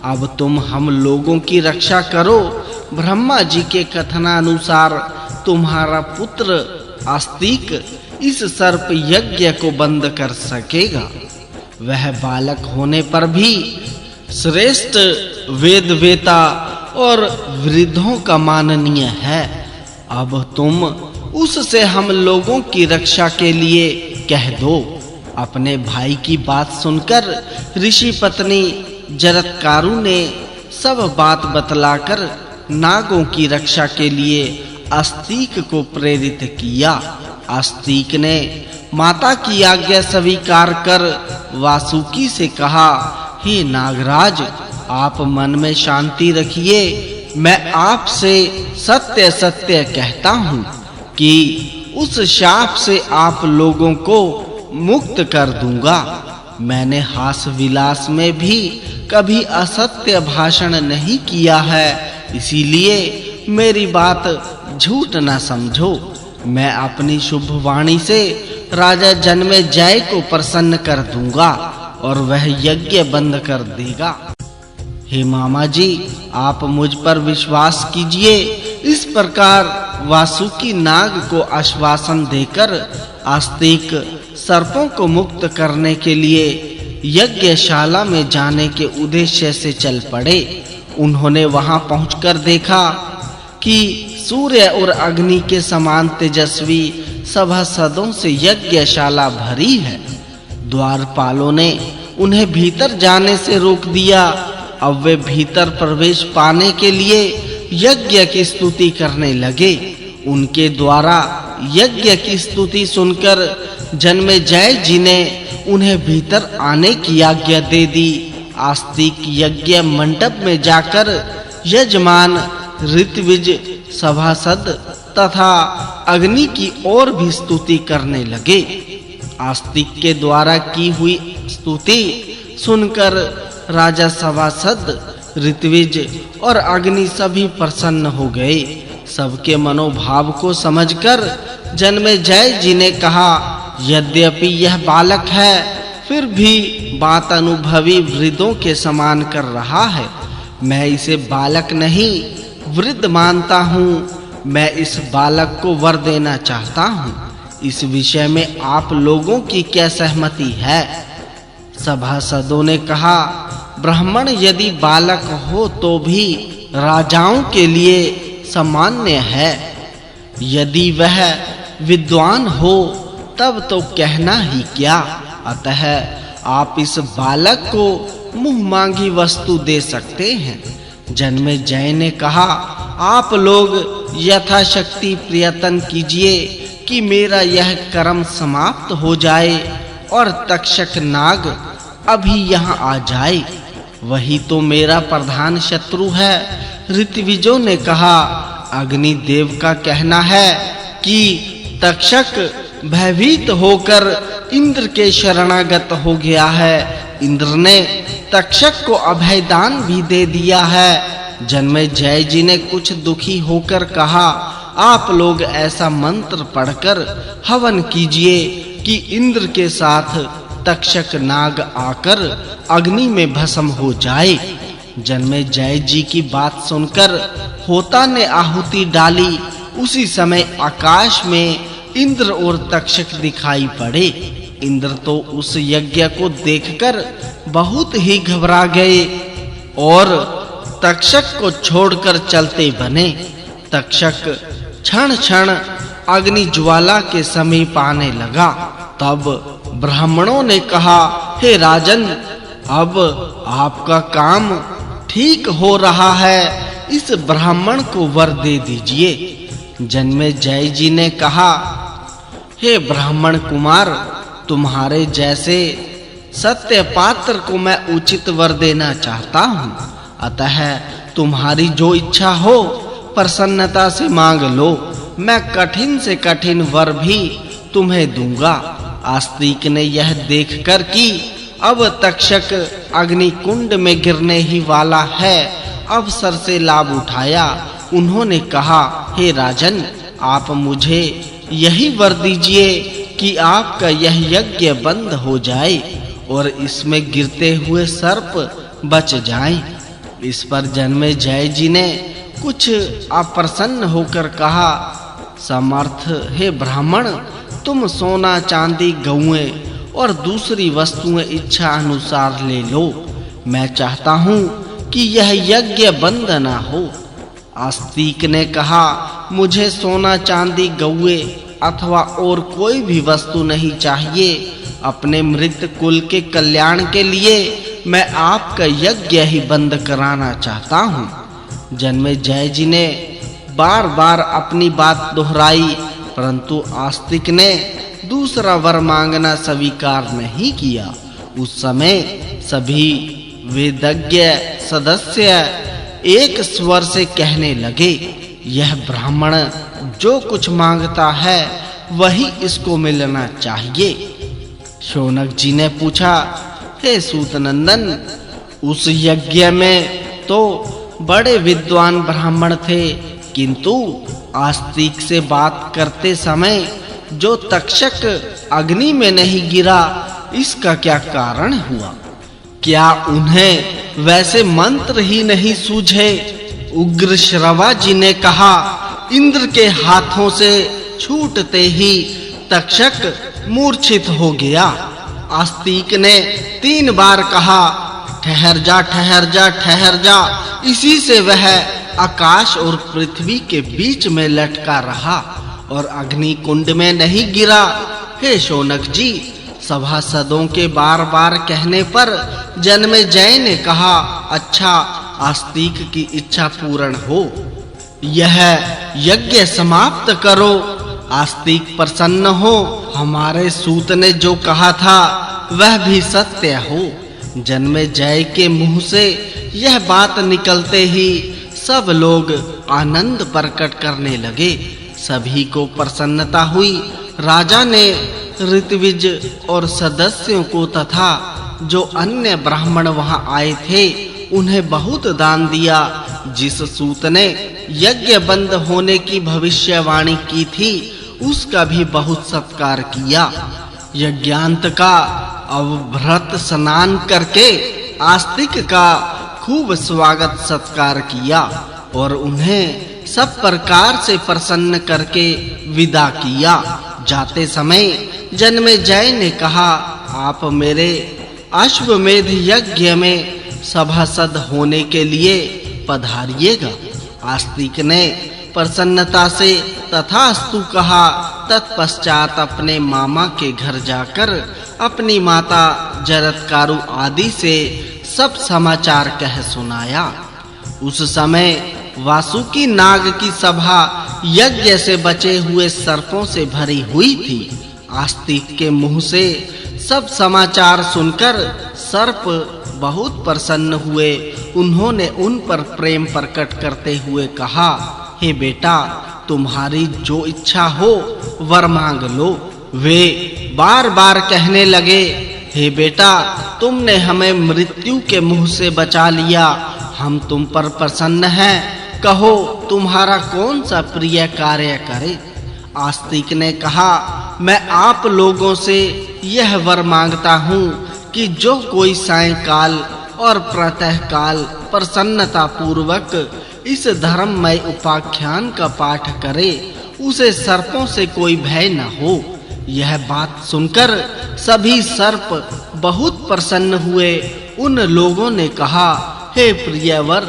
अब तुम हम लोगों की रक्षा करो। ब्रह्मा जी के कथनानुसार तुम्हारा पुत्र आस्तिक इस सर्प यज्ञ को बंद कर सकेगा। वह बालक होने पर भी श्रेष्ठ वेदवेता और वृद्धों का माननीय है। अब तुम उससे हम लोगों की रक्षा के लिए कह दो। अपने भाई की बात सुनकर ऋषि पत्नी जरत्कारु ने सब बात बतलाकर नागों की रक्षा के लिए आस्तिक को प्रेरित किया। आस्तिक ने माता की आज्ञा स्वीकार कर वासुकी से कहा, हे नागराज, आप मन में शांति रखिए। मैं आपसे सत्य सत्य कहता हूँ कि उस शाप से आप लोगों को मुक्त कर दूंगा। मैंने हास विलास में भी कभी असत्य भाषण नहीं किया है, इसीलिए मेरी बात झूठ न समझो। मैं अपनी शुभ वाणी से राजा जन्मेजय को प्रसन्न कर दूंगा और वह यज्ञ बंद कर देगा। हे मामा जी, आप मुझ पर विश्वास कीजिए। इस प्रकार वासुकी नाग को आश्वासन देकर आस्तिक सर्पों को मुक्त करने के लिए यज्ञशाला में जाने के उद्देश्य से चल पड़े। उन्होंने वहां पहुंचकर देखा कि सूर्य और अग्नि के समान तेजस्वी सभासदों से यज्ञशाला भरी है। द्वारपालों ने उन्हें भीतर जाने से रोक दिया। अब वे भीतर प्रवेश पाने के लिए यज्ञ की स्तुति करने लगे। उनके द्वारा यज्ञ की स्तुति सुनकर जन्मेजय जी ने उन्हें भीतर आने की आज्ञा दे दी। आस्तिक यज्ञ मंडप में जाकर यजमान, ऋत्विज, सभासद तथा अग्नि की और भी स्तुति करने लगे। आस्तिक के द्वारा की हुई स्तुति सुनकर राजा, सभासद, ऋत्विज और अग्नि सभी प्रसन्न हो गए। सबके मनोभाव को समझकर जन्मेजय जी ने कहा, यद्यपि यह बालक है, फिर भी बात अनुभवी वृद्धों के समान कर रहा है। मैं इसे बालक नहीं, वृद्ध मानता हूँ। मैं इस बालक को वर देना चाहता हूँ। इस विषय में आप लोगों की क्या सहमति है? सभासदों ने कहा, ब्राह्मण यदि बालक हो तो भी राजाओं के लिए सामान्य है। यदि वह विद्वान हो तब तो कहना ही क्या। अतः आप इस बालक को मुंह मांगी वस्तु दे सकते हैं। जन्मेजय ने कहा, आप लोग यथाशक्ति प्रयत्न कीजिए कि मेरा यह कर्म समाप्त हो जाए और तक्षक नाग अभी यहाँ आ जाए। वही तो मेरा प्रधान शत्रु है। ऋत्विजों ने कहा, अग्नि देव का कहना है कि तक्षक भयभीत होकर इंद्र के शरणागत हो गया है। इंद्र ने तक्षक को अभयदान भी दे दिया है। जन्मेजय जी ने कुछ दुखी होकर कहा, आप लोग ऐसा मंत्र पढ़कर हवन कीजिए कि इंद्र के साथ तक्षक नाग आकर अग्नि में भस्म हो जाए। जन्मेजय जी की बात सुनकर होता ने आहुति डाली। उसी समय आकाश में इंद्र और तक्षक दिखाई पड़े। इंद्र तो उस यज्ञ को देखकर बहुत ही घबरा गए और तक्षक को छोड़कर चलते बने। तक्षक क्षण-क्षण अग्नि ज्वाला के समीप आने लगा। तब ब्राह्मणों ने कहा, हे राजन, अब आपका काम ठीक हो रहा है। इस ब्राह्मण को वर दे दीजिए। जन्मेजय जी ने कहा, हे ब्राह्मण कुमार, तुम्हारे जैसे सत्य पात्र को मैं उचित वर देना चाहता हूँ। अतः तुम्हारी जो इच्छा हो प्रसन्नता से मांग लो। मैं कठिन से कठिन वर भी तुम्हें दूंगा। आस्तिक ने यह देखकर कि अब तक्षक अग्नि कुंड में गिरने ही वाला है, अवसर से लाभ उठाया। उन्होंने कहा, हे राजन, आप मुझे यही वर दीजिए कि आपका यह यज्ञ बंद हो जाए और इसमें गिरते हुए सर्प बच जाएं। इस पर जन्मेजय जी ने कुछ अप्रसन्न होकर कहा, समर्थ हे ब्राह्मण, तुम सोना, चांदी, गौएं और दूसरी वस्तुएं इच्छा अनुसार ले लो। मैं चाहता हूँ कि यह यज्ञ बंद न हो। आस्तिक ने कहा, मुझे सोना, चांदी, गौएं अथवा और कोई भी वस्तु नहीं चाहिए। अपने मृत कुल के कल्याण के लिए मैं आपका यज्ञ ही बंद कराना चाहता हूँ। जन्मेजय जी ने बार-बार अपनी बात दोहराई, परंतु आस्तिक ने दूसरा वर मांगना स्वीकार नहीं किया। उस समय सभी वेदज्ञ सदस्य एक स्वर से कहने लगे, यह ब्राह्मण जो कुछ मांगता है वही इसको मिलना चाहिए। शौनक जी ने पूछा, हे सूतनंदन, उस यज्ञ में तो बड़े विद्वान ब्राह्मण थे, किंतु आस्तिक से बात करते समय जो तक्षक अग्नि में नहीं गिरा, इसका क्या कारण हुआ? क्या उन्हें वैसे मंत्र ही नहीं सूझे? उग्रश्रवा जी ने कहा, इंद्र के हाथों से छूटते ही तक्षक मूर्छित हो गया। आस्तिक ने 3 बार कहा, ठहर जा, ठहर जा, ठहर जा। इसी से वह आकाश और पृथ्वी के बीच में लटका रहा और अग्नि कुंड में नहीं गिरा। हे शौनक जी, सभासदों के बार-बार कहने पर जन्मेजय ने कहा, अच्छा, आस्तिक की इच्छा पूर्ण हो, यह यज्ञ समाप्त करो। आस्तिक प्रसन्न हो, हमारे सूत ने जो कहा था वह भी सत्य हो। जन्मेजय के मुंह से यह बात निकलते ही सब लोग आनंद प्रकट करने लगे। सभी को प्रसन्नता हुई। राजा ने ऋत्विज और सदस्यों को तथा जो अन्य ब्राह्मण वहां आए थे उन्हें बहुत दान दिया। जिस सूत ने यज्ञ बंद होने की भविष्यवाणी की थी उसका भी बहुत सत्कार किया। यज्ञांत का अवभृत स्नान करके आस्तिक का खूब स्वागत सत्कार किया और उन्हें सब प्रकार से प्रसन्न करके विदा किया। जाते समय जन्मेजय ने कहा, आप मेरे अश्वमेध यज्ञ में सभासद होने के लिए पधारिएगा। आस्तिक ने प्रसन्नता से तथास्तु कहा। तत्पश्चात अपने मामा के घर जाकर अपनी माता जरत्कारु आदि से सब समाचार कह सुनाया। उस समय वासुकी नाग की सभा यज्ञ से बचे हुए सर्पों से भरी हुई थी। आस्तिक के मुंह से सब समाचार सुनकर सर्प बहुत प्रसन्न हुए। उन्होंने उन पर प्रेम प्रकट करते हुए कहा, हे बेटा, तुम्हारी जो इच्छा हो वर मांग लो। वे बार-बार कहने लगे, हे बेटा, तुमने हमें मृत्यु के मुंह से बचा लिया, हम तुम पर प्रसन्न हैं। कहो, तुम्हारा कौन सा प्रिय कार्य करे? आस्तिक ने कहा, मैं आप लोगों से यह वर मांगता हूँ कि जो कोई सायंकाल और प्रातःकाल प्रसन्नता पूर्वक इस धर्ममय उपाख्यान का पाठ करे, उसे सर्पों से कोई भय न हो। यह बात सुनकर सभी सर्प बहुत प्रसन्न हुए। उन लोगों ने कहा, हे प्रियवर,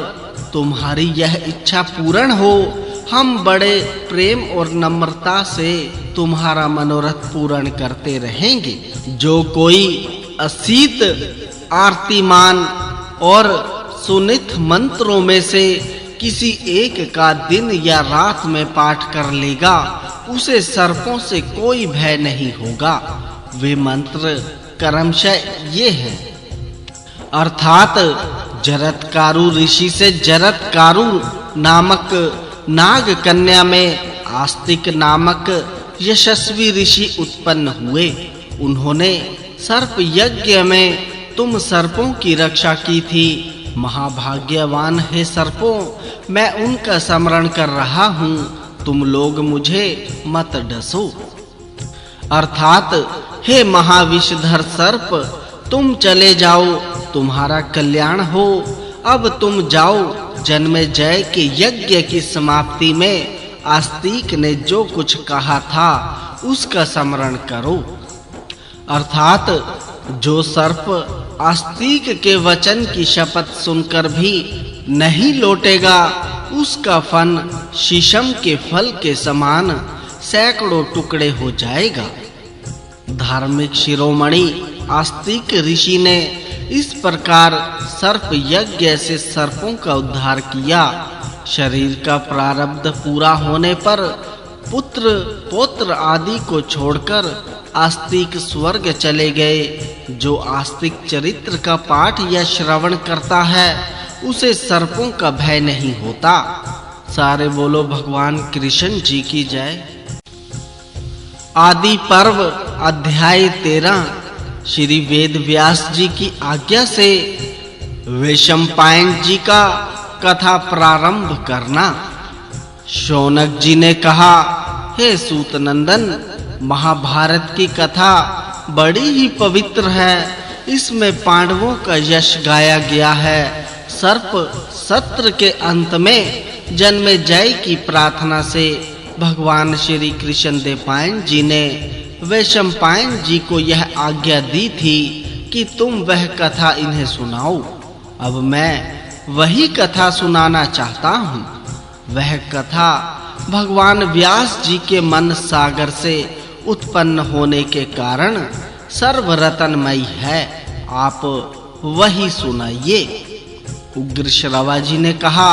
तुम्हारी यह इच्छा पूर्ण हो। हम बड़े प्रेम और नम्रता से तुम्हारा मनोरथ पूर्ण करते रहेंगे। जो कोई असीत आरतीमान और सुनित मंत्रों में से किसी एक का दिन या रात में पाठ कर लेगा, उसे सर्पों से कोई भय नहीं होगा। वे मंत्र क्रमशः ये हैं, अर्थात जरत्कारु ऋषि से जरत्कारु नामक नाग कन्या में आस्तिक नामक यशस्वी ऋषि उत्पन्न हुए। उन्होंने सर्प यज्ञ में तुम सर्पों की रक्षा की थी। महाभाग्यवान हे सर्पों, मैं उनका स्मरण कर रहा हूँ, तुम लोग मुझे मत डसो। अर्थात हे महाविषधर सर्प, तुम चले जाओ, तुम्हारा कल्याण हो। अब तुम जाओ। जन्मेजय के यज्ञ की समाप्ति में आस्तिक ने जो कुछ कहा था उसका स्मरण करो। अर्थात जो सर्प आस्तिक के वचन की शपथ सुनकर भी नहीं लौटेगा, उसका फन शीशम के फल के समान सैकड़ों टुकड़े हो जाएगा। धार्मिक शिरोमणि आस्तिक ऋषि ने इस प्रकार सर्प यज्ञ से सर्पों का उद्धार किया। शरीर का प्रारब्ध पूरा होने पर पुत्र पौत्र आदि को छोड़कर आस्तिक स्वर्ग चले गए। जो आस्तिक चरित्र का पाठ या श्रवण करता है उसे सर्पों का भय नहीं होता। सारे बोलो भगवान कृष्ण जी की जय। आदि पर्व अध्याय 13। श्री वेद व्यास जी की आज्ञा से वैशंपायन जी का कथा प्रारंभ करना। शौनक जी ने कहा, हे सूत नंदन, महाभारत की कथा बड़ी ही पवित्र है। इसमें पांडवों का यश गाया गया है। सर्प सत्र के अंत में जन्मेजय की प्रार्थना से भगवान श्री कृष्ण देवपायन जी ने वैशंपायन जी को यह आज्ञा दी थी कि तुम वह कथा इन्हें सुनाओ। अब मैं वही कथा सुनाना चाहता हूँ। वह कथा भगवान व्यास जी के मन सागर से उत्पन्न होने के कारण सर्वरत्नमयी है। आप वही सुनाइए। उग्र श्रवा जी ने कहा,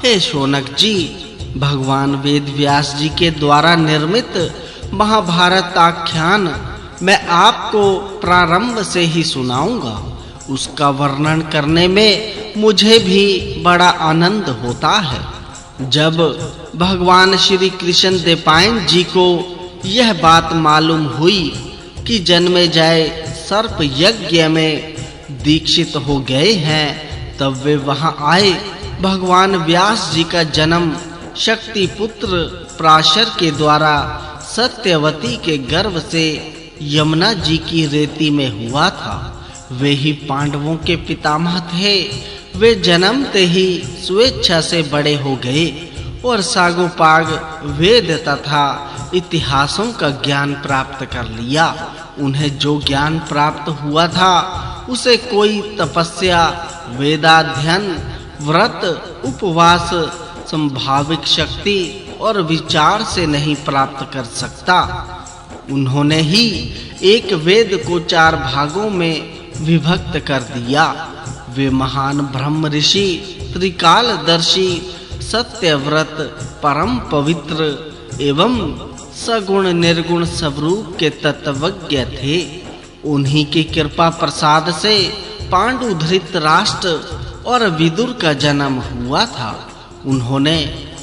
हे शौनक जी, भगवान वेद व्यास जी के द्वारा निर्मित महाभारत आख्यान मैं आपको प्रारंभ से ही सुनाऊंगा। उसका वर्णन करने में मुझे भी बड़ा आनंद होता है। जब भगवान श्री कृष्ण देवपायन जी को यह बात मालूम हुई कि जन्मेजय सर्प यज्ञ में दीक्षित हो गए हैं, तब वे वहां आए। भगवान व्यास जी का जन्म शक्ति पुत्र पराशर के द्वारा सत्यवती के गर्भ से यमुना जी की रेती में हुआ था। वे ही पांडवों के पितामह थे। वे जन्मते ही स्वेच्छा से बड़े हो गए और सागोपाग वेद तथा इतिहासों का ज्ञान प्राप्त कर लिया। उन्हें जो ज्ञान प्राप्त हुआ था उसे कोई तपस्या, वेदाध्ययन, व्रत, उपवास, संभाविक शक्ति और विचार से नहीं प्राप्त कर सकता। उन्होंने ही एक वेद को 4 भागों में विभक्त कर दिया। वे महान ब्रह्म ऋषि, त्रिकालदर्शी, सत्यव्रत, परम पवित्र एवं सगुण निर्गुण स्वरूप के तत्वज्ञ थे। उन्हीं की कृपा प्रसाद से पांडु धृतराष्ट्र और विदुर का जन्म हुआ था। उन्होंने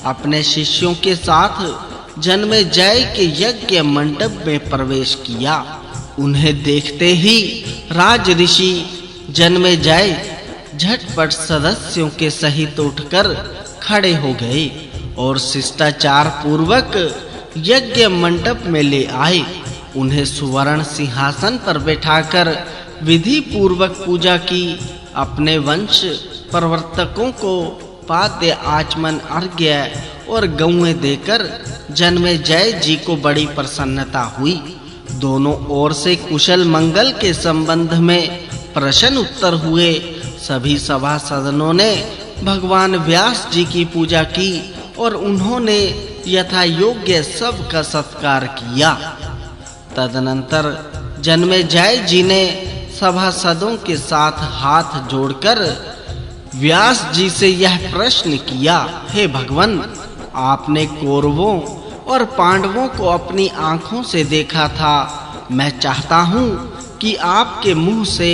अपने शिष्यों के साथ जन्मेजय के यज्ञ मंडप में प्रवेश किया। उन्हें देखते ही राज ऋषि जन्मेजय झटपट सदस्यों के सहित उठकर खड़े हो गए और शिष्टाचार पूर्वक यज्ञ मंडप में ले आए। उन्हें सुवर्ण सिंहासन पर बैठाकर विधि पूर्वक पूजा की। अपने वंश प्रवर्तकों को पाद्य, आचमन, अर्घ्य और गौएं देकर जन्मेजय जी को बड़ी प्रसन्नता हुई। दोनों ओर से कुशल मंगल के संबंध में प्रश्न उत्तर हुए। सभी सभासदों ने भगवान व्यास जी की पूजा की और उन्होंने यथा योग्य सबका सत्कार किया। तदनंतर जन्मेजय जी ने सभासदों के साथ हाथ जोड़कर व्यास जी से यह प्रश्न किया, हे भगवान, आपने कौरवों और पांडवों को अपनी आंखों से देखा था। मैं चाहता हूँ कि आपके मुंह से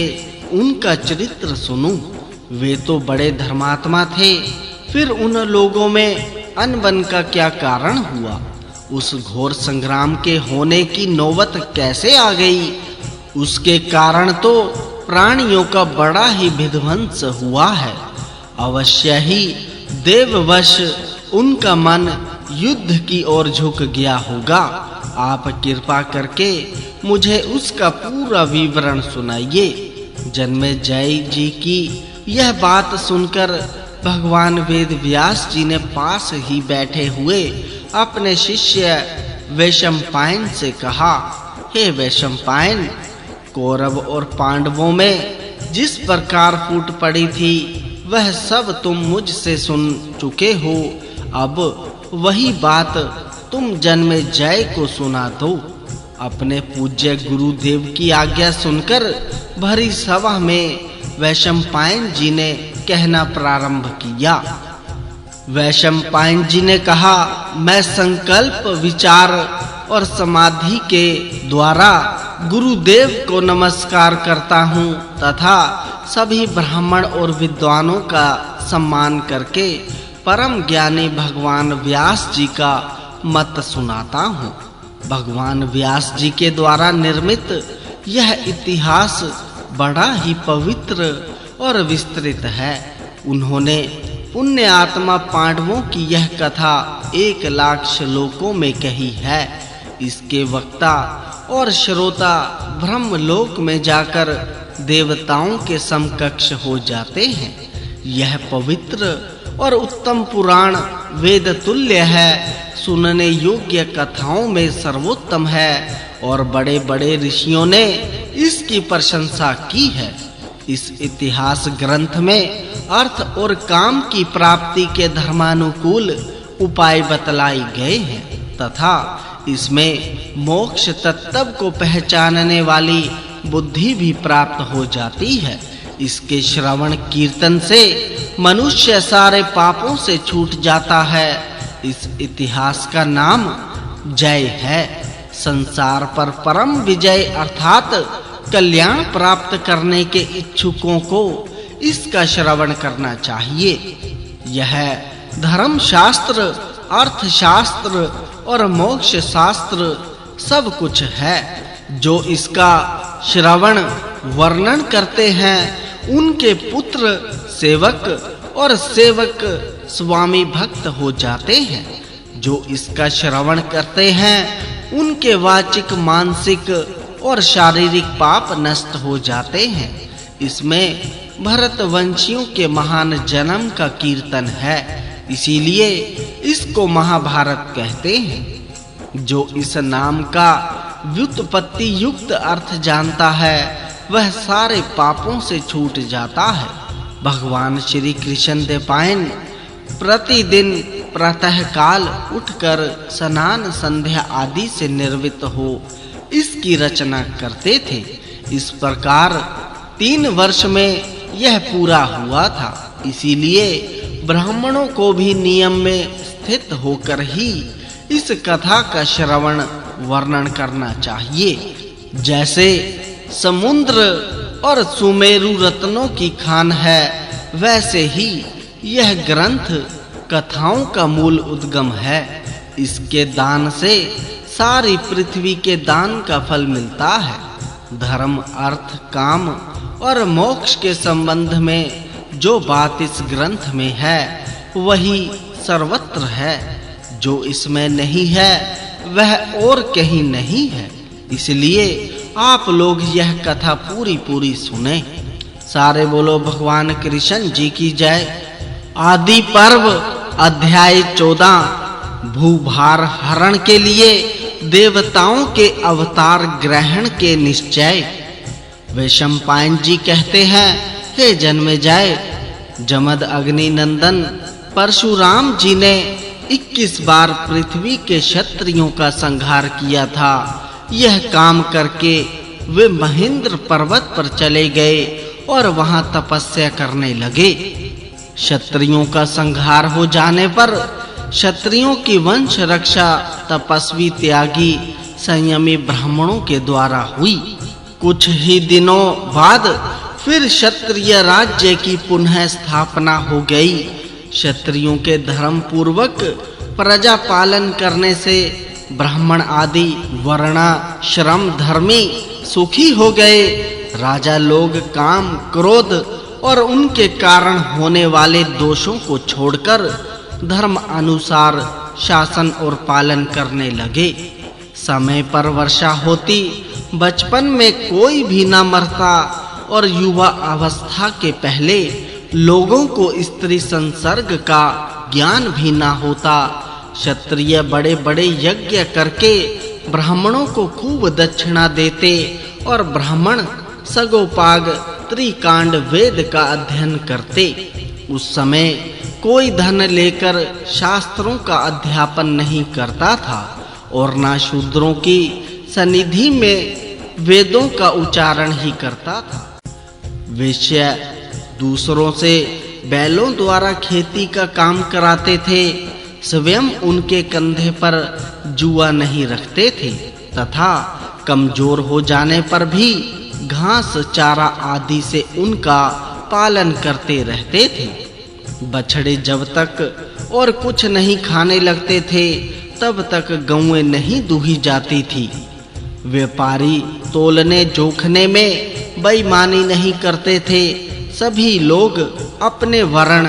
उनका चरित्र सुनूं। वे तो बड़े धर्मात्मा थे, फिर उन लोगों में अनबन का क्या कारण हुआ? उस घोर संग्राम के होने की नौबत कैसे आ गई? उसके कारण तो प्राणियों का बड़ा ही विध्वंस हुआ है। अवश्य ही देववश उनका मन युद्ध की ओर झुक गया होगा। आप कृपा करके मुझे उसका पूरा विवरण सुनाइए। जन्मेजय जी की यह बात सुनकर भगवान वेद व्यास जी ने पास ही बैठे हुए अपने शिष्य वैशंपायन से कहा, हे वैशंपायन, कौरव और पांडवों में जिस प्रकार फूट पड़ी थी वह सब तुम मुझसे सुन चुके हो। अब वही बात तुम जन्मेजय को सुना दो। अपने पूज्य गुरुदेव की आज्ञा सुनकर भरी सभा में वैशंपायन जी ने कहना प्रारंभ किया। वैशंपायन जी ने कहा, मैं संकल्प, विचार और समाधि के द्वारा गुरुदेव को नमस्कार करता हूँ तथा सभी ब्राह्मण और विद्वानों का सम्मान करके परम ज्ञानी भगवान व्यास जी का मत सुनाता हूँ। भगवान व्यास जी के द्वारा निर्मित यह इतिहास बड़ा ही पवित्र और विस्तृत है। उन्होंने पुण्य आत्मा पांडवों की यह कथा 1,00,000 श्लोकों में कही है। इसके वक्ता और श्रोता ब्रह्मलोक में जाकर देवताओं के समकक्ष हो जाते हैं। यह पवित्र और उत्तम पुराण वेद तुल्य है, सुनने योग्य कथाओं में सर्वोत्तम है और बड़े-बड़े ऋषियों ने इसकी प्रशंसा की है। इस इतिहास ग्रंथ में अर्थ और काम की प्राप्ति के धर्मानुकूल उपाय बतलाए गए हैं तथा इसमें मोक्ष तत्व को पहचानने वाली बुद्धि भी प्राप्त हो जाती है। इसके श्रवण कीर्तन से मनुष्य सारे पापों से छूट जाता है। इस इतिहास का नाम जय है। संसार पर परम विजय अर्थात कल्याण प्राप्त करने के इच्छुकों को इसका श्रवण करना चाहिए। यह धर्म शास्त्र, अर्थशास्त्र और मोक्ष शास्त्र सब कुछ है। जो इसका श्रवण वर्णन करते हैं उनके पुत्र सेवक और सेवक स्वामी भक्त हो जाते हैं। जो इसका श्रवण करते हैं उनके वाचिक, मानसिक और शारीरिक पाप नष्ट हो जाते हैं। इसमें भरतवंशियों के महान जन्म का कीर्तन है, इसीलिए इसको महाभारत कहते हैं। जो इस नाम का व्युत्पत्ति युक्त अर्थ जानता है वह सारे पापों से छूट जाता है। भगवान श्री कृष्ण द्वैपायन प्रतिदिन प्रातः काल उठकर स्नान, संध्या आदि से निर्वृत्त हो इसकी रचना करते थे। इस प्रकार 3 वर्ष में यह पूरा हुआ था। इसीलिए ब्राह्मणों को भी नियम में स्थित होकर ही इस कथा का श्रवण वर्णन करना चाहिए। जैसे समुद्र और सुमेरु रत्नों की खान है, वैसे ही यह ग्रंथ कथाओं का मूल उद्गम है। इसके दान से सारी पृथ्वी के दान का फल मिलता है। धर्म, अर्थ, काम और मोक्ष के संबंध में जो बात इस ग्रंथ में है वही सर्वत्र है। जो इसमें नहीं है वह और कहीं नहीं है। इसलिए आप लोग यह कथा पूरी सुने। सारे बोलो भगवान कृष्ण जी की जय। आदि पर्व अध्याय 14 भूभार हरण के लिए देवताओं के अवतार ग्रहण के निश्चय। वैशंपायन जी कहते हैं, हे जन्मेजय, जमद अग्नि नंदन परशुराम जी ने 21 बार पृथ्वी के क्षत्रियों का संहार किया था। यह काम करके वे महेंद्र पर्वत पर चले गए और वहां तपस्या करने लगे। क्षत्रियों का संहार हो जाने पर क्षत्रियों की वंश रक्षा तपस्वी, त्यागी, संयमी ब्राह्मणों के द्वारा हुई। कुछ ही दिनों बाद फिर क्षत्रिय राज्य की पुनः स्थापना हो गई। क्षत्रियों के धर्म पूर्वक प्रजा पालन करने से ब्राह्मण आदि वर्णाश्रम धर्मी सुखी हो गए। राजा लोग काम, क्रोध और उनके कारण होने वाले दोषों को छोड़कर धर्म अनुसार शासन और पालन करने लगे। समय पर वर्षा होती, बचपन में कोई भी न मरता और युवा अवस्था के पहले लोगों को स्त्री संसर्ग का ज्ञान भी न होता। क्षत्रिय बड़े-बड़े यज्ञ करके ब्राह्मणों को खूब दक्षिणा देते और ब्राह्मण सगोपाग त्रिकांड वेद का अध्ययन करते। उस समय कोई धन लेकर शास्त्रों का अध्यापन नहीं करता था और ना शूद्रों की सनिधि में वेदों का उच्चारण ही करता था। वेश्या दूसरों से बैलों द्वारा खेती का काम कराते थे, स्वयं उनके कंधे पर जुआ नहीं रखते थे तथा कमजोर हो जाने पर भी घास चारा आदि से उनका पालन करते रहते थे। बछड़े जब तक और कुछ नहीं खाने लगते थे तब तक गौएं नहीं दूही जाती थी। व्यापारी तोलने जोखने में बेईमानी नहीं करते थे। सभी लोग अपने वर्ण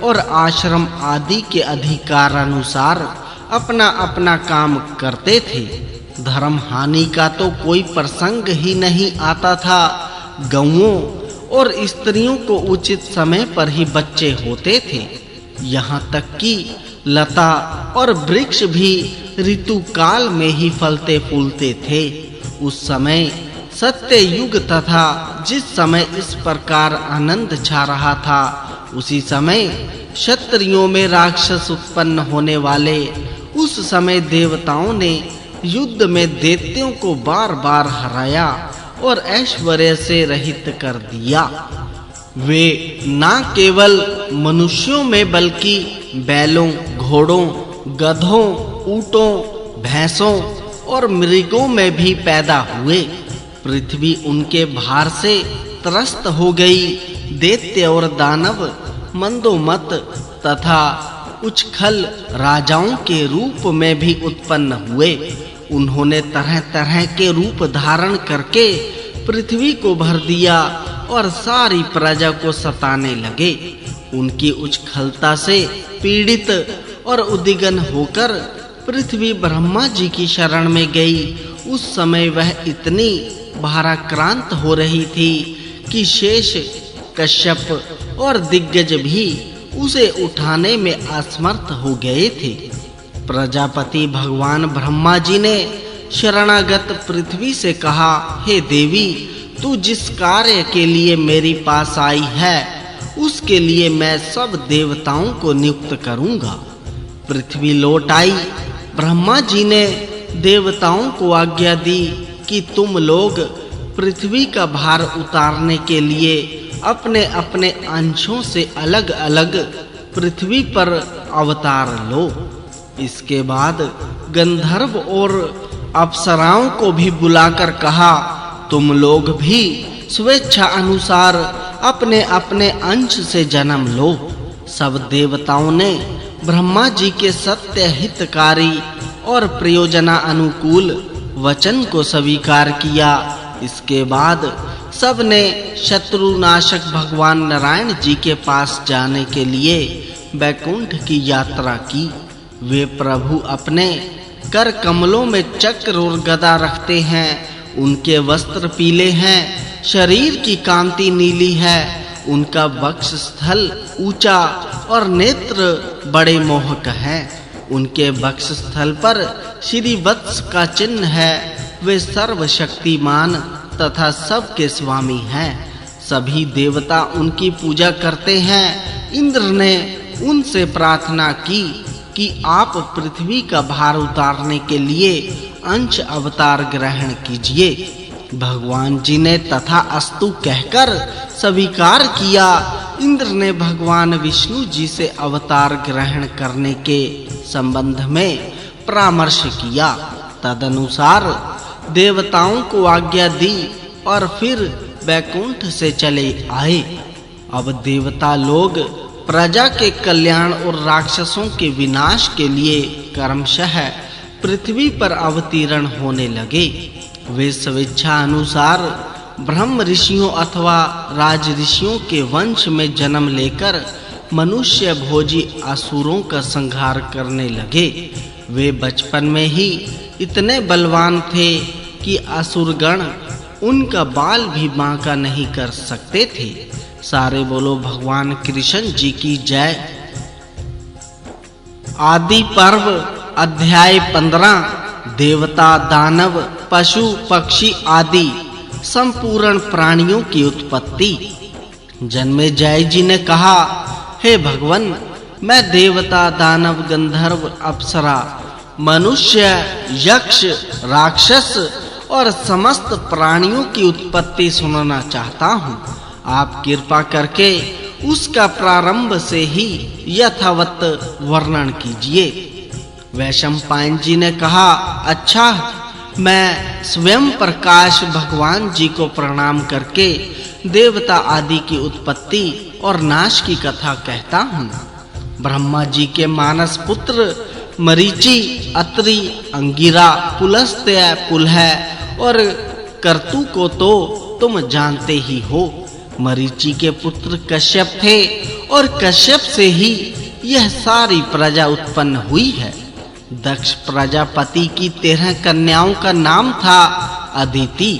और आश्रम आदि के अधिकार अनुसार अपना अपना काम करते थे। धर्म हानि का तो कोई प्रसंग ही नहीं आता था। गौओं और स्त्रियों को उचित समय पर ही बच्चे होते थे। यहाँ तक कि लता और वृक्ष भी ऋतु काल में ही फलते फूलते थे। उस समय सत्य युग तथा जिस समय इस प्रकार आनंद छा रहा था, उसी समय क्षत्रियों में राक्षस उत्पन्न होने वाले। उस समय देवताओं ने युद्ध में दैत्यों को बार-बार हराया और ऐश्वर्य से रहित कर दिया। वे न केवल मनुष्यों में बल्कि बैलों, घोड़ों, गधों, ऊंटों, भैंसों और मृगों में भी पैदा हुए। पृथ्वी उनके भार से त्रस्त हो गई। दैत्य और दानव मंदोमत तथा उच्छल राजाओं के रूप में भी उत्पन्न हुए। उन्होंने तरह-तरह के रूप धारण करके पृथ्वी को भर दिया और सारी प्रजा को सताने लगे। उनकी उच्छलता से पीड़ित और उद्विग्न होकर पृथ्वी ब्रह्मा जी की शरण में गई। उस समय वह इतनी भाराक्रांत हो रही थी कि शेष, कश्यप और दिग्गज भी उसे उठाने में असमर्थ हो गए थे। प्रजापति भगवान ब्रह्मा जी ने शरणागत पृथ्वी से कहा, हे देवी, तू जिस कार्य के लिए मेरे पास आई है उसके लिए मैं सब देवताओं को नियुक्त करूंगा। पृथ्वी लौट आई। ब्रह्मा जी ने देवताओं को आज्ञा दी कि तुम लोग पृथ्वी का भार उतारने के लिए अपने अपने अंशों से अलग-अलग पृथ्वी पर अवतार लो। इसके बाद गंधर्व और अप्सराओं को भी बुलाकर कहा, तुम लोग भी स्वेच्छा अनुसार अपने अपने अंश से जन्म लो। सब देवताओं ने ब्रह्मा जी के सत्य हितकारी और प्रयोजना अनुकूल वचन को स्वीकार किया। इसके बाद सब ने शत्रुनाशक भगवान नारायण जी के पास जाने के लिए वैकुंठ की यात्रा की। वे प्रभु अपने कर कमलों में चक्र और गदा रखते हैं। उनके वस्त्र पीले हैं, शरीर की कांति नीली है। उनका वक्षस्थल ऊंचा और नेत्र बड़े मोहक हैं। उनके वक्षस्थल पर श्री वत्स का चिन्ह है। वे सर्वशक्तिमान तथा सबके स्वामी हैं। सभी देवता उनकी पूजा करते हैं। इंद्र ने उनसे प्रार्थना की कि आप पृथ्वी का भार उतारने के लिए अंश अवतार ग्रहण कीजिए। भगवान जी ने तथा अस्तु कहकर स्वीकार किया। इंद्र ने भगवान विष्णु जी से अवतार ग्रहण करने के संबंध में परामर्श किया। तदनुसार देवताओं को आज्ञा दी और फिर वैकुंठ से चले आए। अब देवता लोग प्रजा के कल्याण और राक्षसों के विनाश के लिए क्रमशः पृथ्वी पर अवतीर्ण होने लगे। वे स्वेच्छा अनुसार ब्रह्म ऋषियों अथवा राज ऋषियों के वंश में जन्म लेकर मनुष्य भोजी असुरों का संहार करने लगे। वे बचपन में ही इतने बलवान थे कि असुरगण उनका बाल भी बांका नहीं कर सकते थे। सारे बोलो भगवान कृष्ण जी की जय। आदि पर्व अध्याय 15। देवता, दानव, पशु, पक्षी आदि संपूर्ण प्राणियों की उत्पत्ति। जन्मेजय जी ने कहा, हे भगवान, मैं देवता, दानव, गंधर्व, अप्सरा, मनुष्य, यक्ष, राक्षस और समस्त प्राणियों की उत्पत्ति सुनना चाहता हूँ। आप कृपा करके उसका प्रारंभ से ही यथावत वर्णन कीजिए। वैशंपायन जी ने कहा, अच्छा, मैं स्वयं प्रकाश भगवान जी को प्रणाम करके देवता आदि की उत्पत्ति और नाश की कथा कहता हूँ। ब्रह्मा जी के मानस पुत्र मरीचि, अत्रि, अंगिरा, पुलस्त्य, पुलह और कर्तु को तो तुम जानते ही हो। मरीचि के पुत्र कश्यप थे और कश्यप से ही यह सारी प्रजा उत्पन्न हुई है। दक्ष प्रजापति की 13 कन्याओं का नाम था अदिति।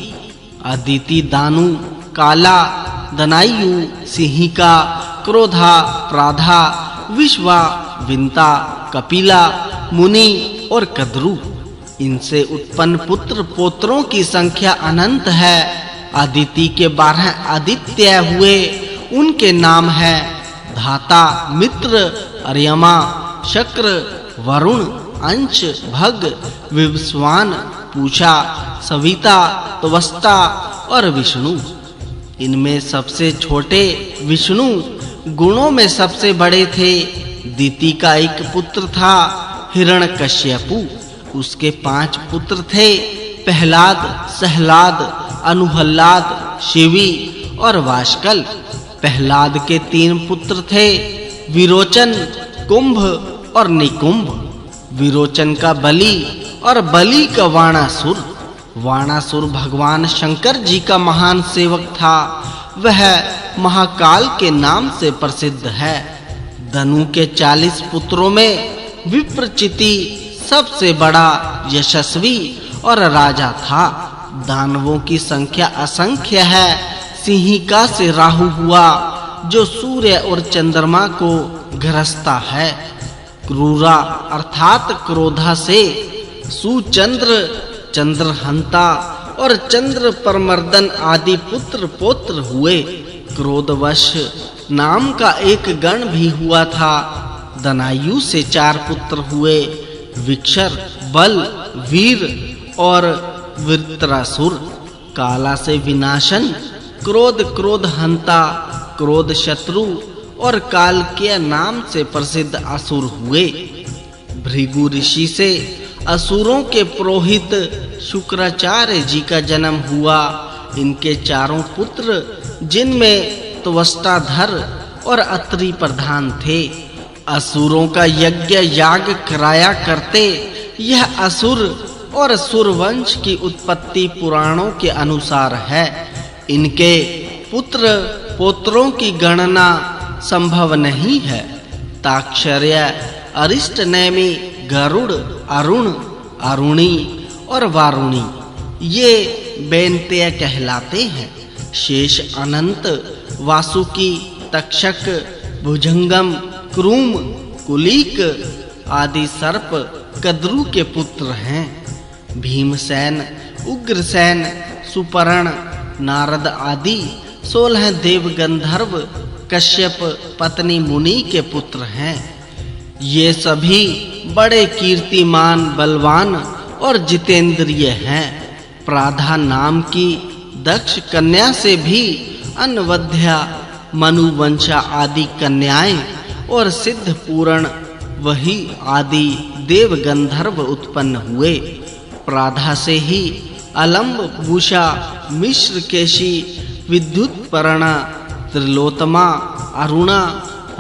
अदिति दानु, काला, दनायु, सिंहिका, क्रोधा, प्राधा, विश्वा, विंता, कपिला, मुनि और कद्रु। इनसे उत्पन्न पुत्र पोत्रों की संख्या अनंत है। अदिति के 12 आदित्य हुए। उनके नाम है धाता, मित्र, अर्यमा, शक्र, वरुण, अंश, भग, विवस्वान, पूषा, सविता, त्वष्टा और विष्णु। इनमें सबसे छोटे विष्णु गुणों में सबसे बड़े थे। दिति का एक पुत्र था हिरण्यकश्यपु। उसके 5 पुत्र थे, प्रहलाद, सहलाद, अनुहल्लाद, शिवी और वाष्कल। प्रहलाद के 3 पुत्र थे, विरोचन, कुंभ और निकुंभ। विरोचन का बलि और बलि का वाणासुर। वाणासुर भगवान शंकर जी का महान सेवक था। वह महाकाल के नाम से प्रसिद्ध है। धनु के 40 पुत्रों में विप्रचिति सबसे बड़ा यशस्वी और राजा था। दानवों की संख्या असंख्य है। सिंहिका से राहु हुआ, जो सूर्य और चंद्रमा को ग्रसता है। क्रूरा अर्थात क्रोधा से सुचंद्र, चंद्रहंता और चंद्र परमर्दन आदि पुत्र पौत्र हुए। क्रोधवश नाम का एक गण भी हुआ था। दनायु से 4 पुत्र हुए, विक्षर, बल, वीर और वृत्रासुर। काला से विनाशन, क्रोध, क्रोधहंता, क्रोध शत्रु और काल के नाम से प्रसिद्ध असुर हुए। भृगु ऋषि से असुरों के पुरोहित शुक्राचार्य जी का जन्म हुआ। इनके 4 पुत्र, जिनमें त्वष्टाधर और अत्रि प्रधान थे, असुरों का यज्ञ याग कराया करते। यह असुर और सुरवंश की उत्पत्ति पुराणों के अनुसार है। इनके पुत्र पोत्रों की गणना संभव नहीं है। ताक्षर्य, अरिष्ट नेमि, गरुड़, अरुण, अरुणी और वारुणी ये बेंत्य कहलाते हैं। शेष, अनंत, वासुकी, तक्षक, भुजंगम, क्रूम, कुलीक आदि सर्प कद्रु के पुत्र हैं। भीमसेन, उग्रसेन, सुपर्ण, नारद आदि 16 देव गंधर्व कश्यप पत्नी मुनि के पुत्र हैं। ये सभी बड़े कीर्तिमान, बलवान और जितेंद्रिय हैं। प्राधा नाम की दक्ष कन्या से भी अनवध्या, मनुवंशा आदि कन्याएं और सिद्ध पूर्ण वही आदि देव गंधर्व उत्पन्न हुए। प्राधा से ही अलंब, भूषा, मिश्र केशी, विद्युत पर्णा, त्रिलोतमा, अरुणा,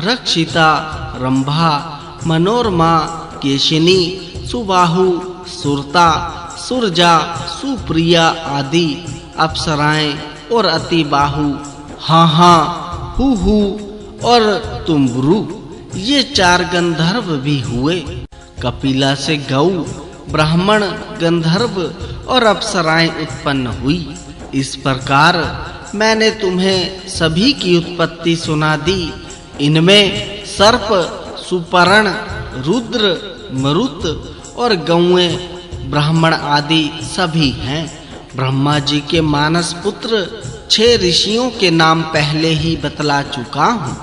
रक्षिता, रंभा, मनोरमा, केशिनी, सुबाहु, सुरता, सुरजा, सुप्रिया आदि अप्सराएं और अतिबाहु, हाँ हु और तुम्बरु ये 4 गंधर्व भी हुए। कपिला से गौ, ब्राह्मण, गंधर्व और अप्सराएं उत्पन्न हुई। इस प्रकार मैंने तुम्हें सभी की उत्पत्ति सुना दी। इनमें सर्प, सुपर्ण, रुद्र, मरुत और गौएं, ब्राह्मण आदि सभी हैं। ब्रह्मा जी के मानस पुत्र 6 ऋषियों के नाम पहले ही बतला चुका हूँ।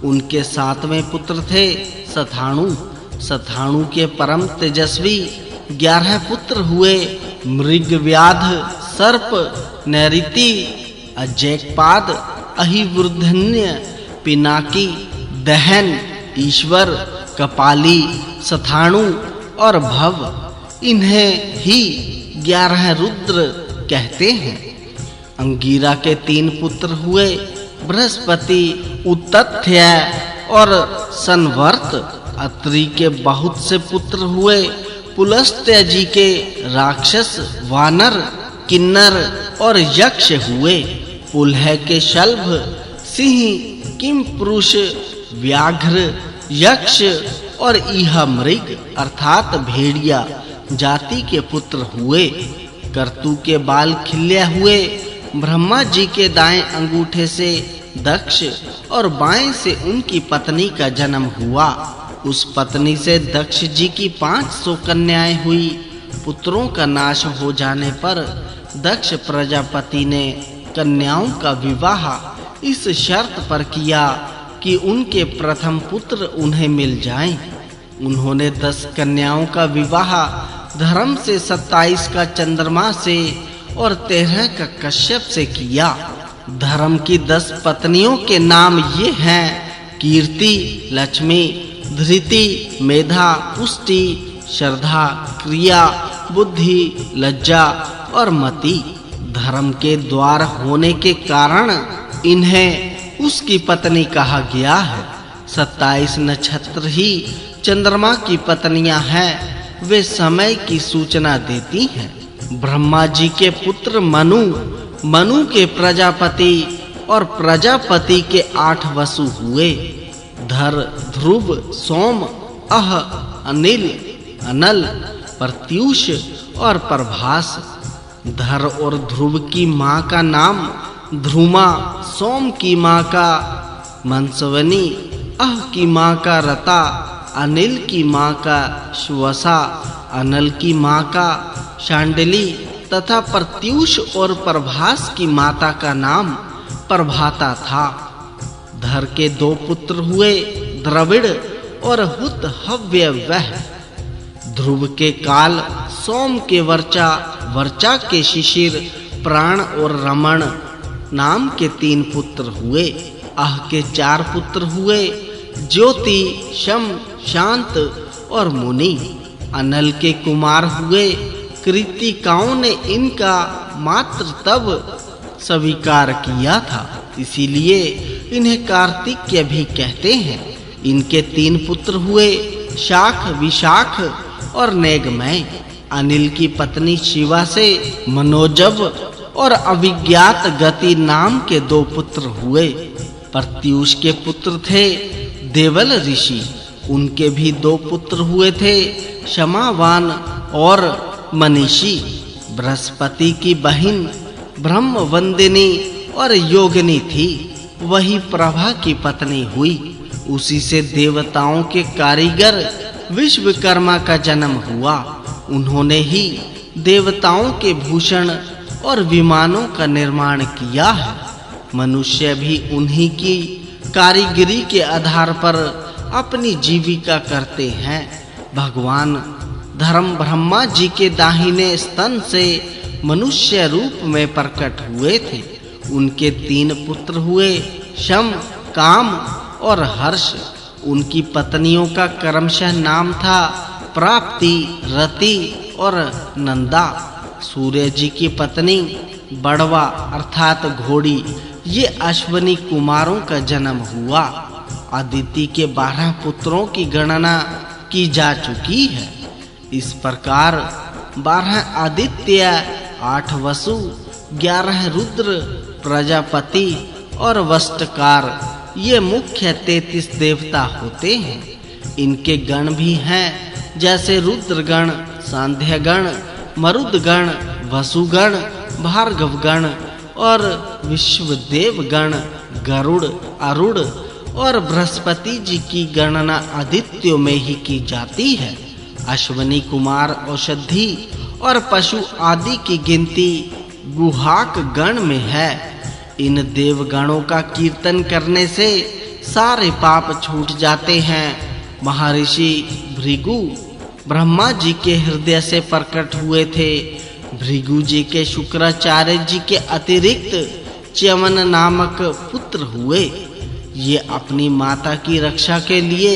उनके 7वें पुत्र थे सथाणु। सथाणु के परम तेजस्वी 11 पुत्र हुए। मृगव्याध, सर्प, नैऋति, अजैकपाद, अहिवृद्धन्य, पिनाकी, दहन, ईश्वर, कपाली, सथाणु और भव, इन्हें ही 11 रुद्र कहते हैं। अंगिरा के 3 पुत्र हुए, बृहस्पति, उतथ्य और संवर्त। अत्रि के बहुत से पुत्र हुए, पुलस्त्य जी के राक्षस, वानर, किन्नर और यक्ष हुए। पुलह के शल्भ, सिंह, किम पुरुष, व्याघ्र, यक्ष और ईहा मृग अर्थात भेड़िया जाति के पुत्र हुए। कर्तु के बाल खिले हुए, ब्रह्मा जी के दाएं अंगूठे से दक्ष और बाएं से उनकी पत्नी का जन्म हुआ। उस पत्नी से दक्ष जी की 500 कन्याएं हुई। पुत्रों का नाश हो जाने पर दक्ष प्रजापति ने कन्याओं का विवाह इस शर्त पर किया कि उनके प्रथम पुत्र उन्हें मिल जाएं। उन्होंने 10 कन्याओं का विवाह धर्म से, 27 का चंद्रमा से और 13 का कश्यप से किया। धर्म की 10 पत्नियों के नाम ये हैं: कीर्ति, लक्ष्मी, धृति, मेधा, पुष्टि, श्रद्धा, क्रिया, बुद्धि, लज्जा और मति। धर्म के द्वार होने के कारण इन्हें उसकी पत्नी कहा गया है। 27 नक्षत्र ही चंद्रमा की पत्नियां हैं। वे समय की सूचना देती हैं। ब्रह्मा जी के पुत्र मनु, मनु के प्रजापति और प्रजापति के 8 वसु हुए। धर, ध्रुव, सोम, अह, अनिल, अनल, प्रत्यूष और प्रभास। धर और ध्रुव की मां का नाम ध्रुमा, सोम की मां का मंसवनी, अह की मां का रता, अनिल की मां का श्वसा, अनल की मां का शांडली तथा प्रत्यूष और प्रभास की माता का नाम प्रभाता था। धर के 2 पुत्र हुए, द्रविड़ और हुत हव्य वह। ध्रुव के काल, सोम के वर्चा, वर्चा के शिशिर, प्राण और रमण नाम के 3 पुत्र हुए। आह के 4 पुत्र हुए, ज्योति, शम, शांत और मुनि। अनल के कुमार हुए, कृतिकाओं ने इनका मात्र तब स्वीकार किया था, इसीलिए इन्हें कार्तिक्य भी कहते हैं। इनके 3 पुत्र हुए, शाख, विशाख और नेगमय। अनिल की पत्नी शिवा से मनोजव और अभिज्ञात गति नाम के 2 पुत्र हुए। प्रत्यूष के पुत्र थे देवल ऋषि, उनके भी 2 पुत्र हुए थे, क्षमावान और मनीषी। बृहस्पति की बहन ब्रह्मवंदिनी और योगिनी थी, वही प्रभा की पत्नी हुई। उसी से देवताओं के कारीगर विश्वकर्मा का जन्म हुआ। उन्होंने ही देवताओं के भूषण और विमानों का निर्माण किया है। मनुष्य भी उन्हीं की कारीगरी के आधार पर अपनी जीविका करते हैं। भगवान धर्म ब्रह्मा जी के दाहिने स्तन से मनुष्य रूप में प्रकट हुए थे। उनके 3 पुत्र हुए, शम, काम और हर्ष। उनकी पत्नियों का क्रमशः नाम था प्राप्ति, रति और नंदा। सूर्य जी की पत्नी बड़वा अर्थात घोड़ी, ये अश्वनी कुमारों का जन्म हुआ। अदिति के 12 पुत्रों की गणना की जा चुकी है। इस प्रकार 12 आदित्य, 8 वसु, 11 रुद्र, प्रजापति और वष्टकार, ये मुख्य 33 देवता होते हैं। इनके गण भी हैं, जैसे रुद्रगण, सांध्यगण, मरुदगण, वसुगण, भार्गवगण और विश्वदेवगण। गरुड़, अरुड़ और बृहस्पति जी की गणना आदित्यों में ही की जाती है। अश्वनी कुमार, औषधि और पशु आदि की गिनती गुहाक गण में है। इन देवगणों का कीर्तन करने से सारे पाप छूट जाते हैं। महर्षि भृगु ब्रह्मा जी के हृदय से प्रकट हुए थे। भृगु जी के शुक्राचार्य जी के अतिरिक्त च्यवन नामक पुत्र हुए। ये अपनी माता की रक्षा के लिए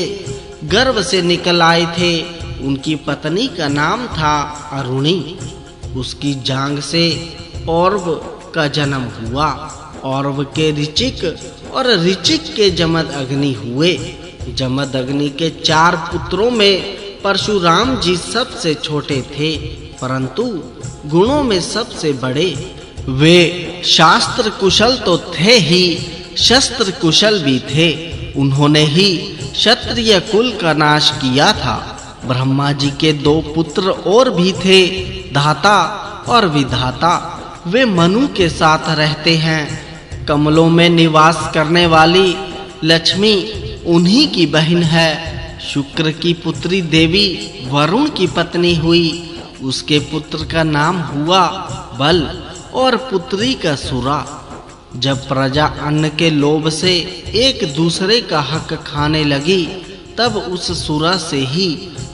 गर्भ से निकल आए थे। उनकी पत्नी का नाम था अरुणी। उसकी जांग से औरव का जन्म हुआ। औरव के ऋचिक और ऋचिक के जमदग्नि हुए। जमदग्नि के 4 पुत्रों में परशुराम जी सबसे छोटे थे, परंतु गुणों में सबसे बड़े। वे शास्त्र कुशल तो थे ही, शस्त्र कुशल भी थे। उन्होंने ही क्षत्रिय कुल का नाश किया था। ब्रह्मा जी के 2 पुत्र और भी थे, धाता और विधाता। वे मनु के साथ रहते हैं। कमलों में निवास करने वाली लक्ष्मी उन्हीं की बहन है। शुक्र की पुत्री देवी वरुण की पत्नी हुई। उसके पुत्र का नाम हुआ बल और पुत्री का सुरा। जब प्रजा अन्न के लोभ से एक दूसरे का हक खाने लगी, तब उस सुरा से ही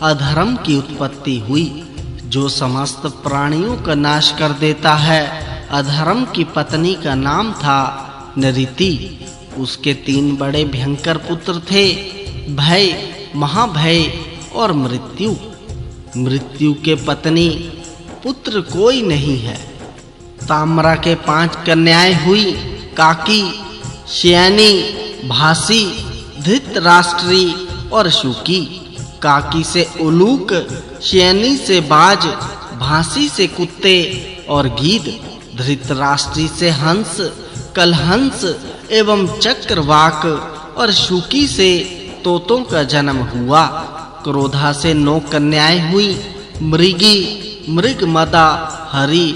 अधर्म की उत्पत्ति हुई, जो समस्त प्राणियों का नाश कर देता है। अधर्म की पत्नी का नाम था नृति। उसके 3 बड़े भयंकर पुत्र थे, भय, महाभय और मृत्यु। मृत्यु के पत्नी पुत्र कोई नहीं है। ताम्रा के 5 कन्याएं हुई, काकी, श्यैनी, भासी, धृतराष्ट्री और शुकी। काकी से उलूक, श्यैनी से बाज, भासी से कुत्ते और गीद, धृतराष्ट्री से हंस, कलहंस एवं चक्रवाक और शुकी से तोतों का जन्म हुआ। क्रोधा से 9 कन्याएं हुई, मृगी, मृगमदा, हरि,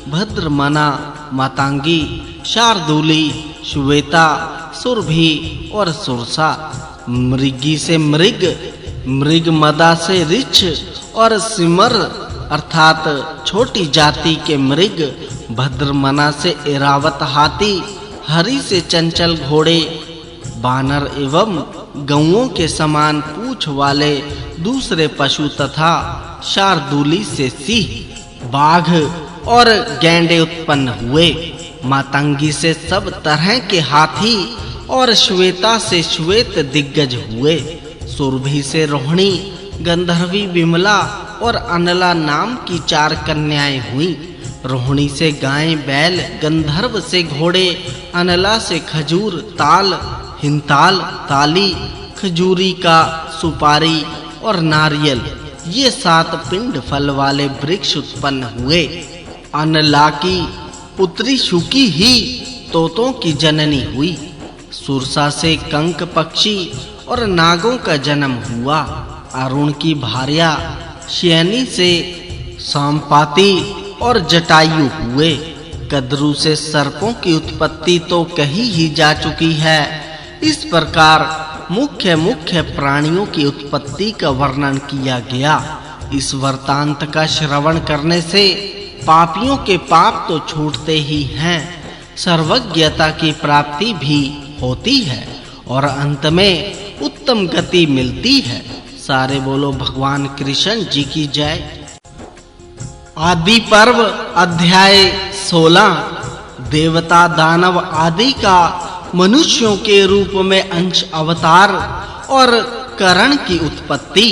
भद्रमना, मातंगी, शार्दूली, श्वेता, सुरभि और सुरसा। मृगी से मृग, मृगमदा से ऋछ और सिमर अर्थात छोटी जाति के मृग, भद्रमना से ऐरावत हाथी, हरि से चंचल घोड़े, बानर एवं गौओं के समान पूंछ वाले दूसरे पशु तथा शार्दूली से सिंह, बाघ और गैंडे उत्पन्न हुए। मातंगी से सब तरह के हाथी और श्वेता से श्वेत दिग्गज हुए। सुरभि से रोहिणी, गंधर्वी विमला और अनला नाम की 4 कन्याएं हुई। रोहिणी से गाय, बैल, गंधर्व से घोड़े, अनला से खजूर, ताल, हिंताल, ताली, खजूरी का, सुपारी और नारियल, ये 7 पिंड फल वाले वृक्ष उत्पन्न हुए। अनला की पुत्री शुकी ही तोतों की जननी हुई। सुरसा से कंक पक्षी और नागों का जन्म हुआ। अरुण की भार्या श्यैनी से सांपाति और जटायु हुए। कद्रु से सर्पों की उत्पत्ति तो कही ही जा चुकी है। इस प्रकार मुख्य प्राणियों की उत्पत्ति का वर्णन किया गया। इस वृत्तांत का श्रवण करने से पापियों के पाप तो छूटते ही हैं, सर्वज्ञता की प्राप्ति भी होती है और अंत में उत्तम गति मिलती है। सारे बोलो भगवान कृष्ण जी की जय। आदि पर्व अध्याय 16। देवता दानव आदि का मनुष्यों के रूप में अंश अवतार और करण की उत्पत्ति।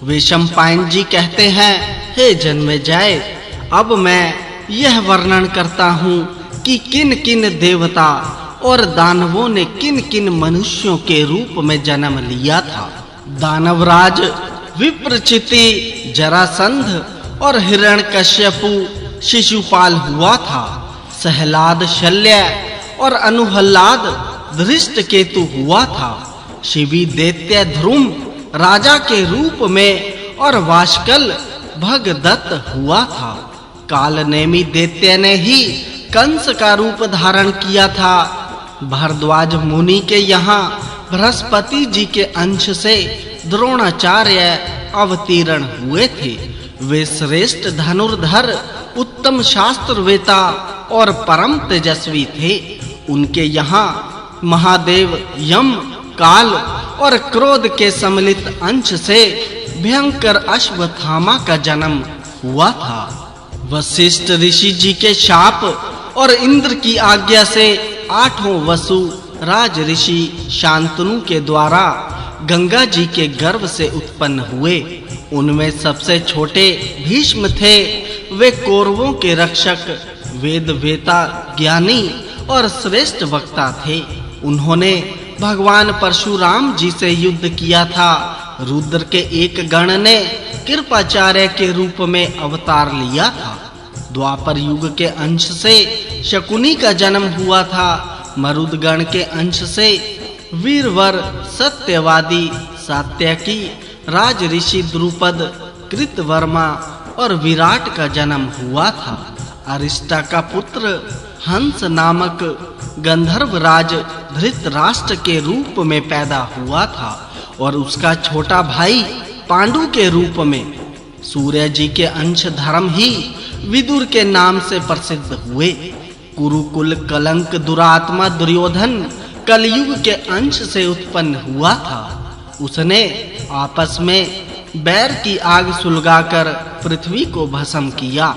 वैशंपायन जी कहते हैं, हे जन्मेजय, अब मैं यह वर्णन करता हूँ कि किन-किन देवता और दानवों ने किन-किन मनुष्यों के रूप में जन्म लिया था। दानवराज विप्रचिति, जरासंध और हिरण्यकश्यपु शिशुपाल हुआ था। सहलाद, शल्य और अनुहल्लाद धृष्टकेतु हुआ था। शिवी दैत्य ध्रुम राजा के रूप में और वाष्कल भगदत्त हुआ था। कालनेमी दैत्य ने ही कंस का रूप धारण किया था। भरद्वाज मुनि के यहाँ बृहस्पति जी के अंश से द्रोणाचार्य अवतीर्ण हुए थे। वे श्रेष्ठ धनुर्धर, उत्तम शास्त्रवेता और परम तेजस्वी थे। उनके यहाँ महादेव, यम, काल और क्रोध के सम्मिलित अंश से भयंकर अश्वत्थामा का जन्म हुआ था। वशिष्ठ ऋषि जी के शाप और इंद्र की आज्ञा से 8 वसु राज ऋषि शांतनु के द्वारा गंगा जी के गर्भ से उत्पन्न हुए। उनमें सबसे छोटे भीष्म थे। वे कौरवों के रक्षक, वेद वेता, ज्ञानी और श्रेष्ठ वक्ता थे। उन्होंने भगवान परशुराम जी से युद्ध किया था। रुद्र के एक गण ने कृपाचार्य के रूप में अवतार लिया था। द्वापर युग के अंश से शकुनी का जन्म हुआ था। मरुदगण के अंश से वीरवर, सत्यवादी, सात्यकी, राज ऋषि द्रुपद, कृतवर्मा और विराट का जन्म हुआ था। अरिष्टा का पुत्र हंस नामक गंधर्व राज धृतराष्ट्र के रूप में पैदा हुआ था और उसका छोटा भाई पांडु के रूप में। सूर्य जी के अंश धर्म ही विदुर के नाम से प्रसिद्ध हुए। कुरुकुल कलंक दुरात्मा दुर्योधन कलयुग के अंश से उत्पन्न हुआ था। उसने आपस में बैर की आग सुलगाकर पृथ्वी को भस्म किया।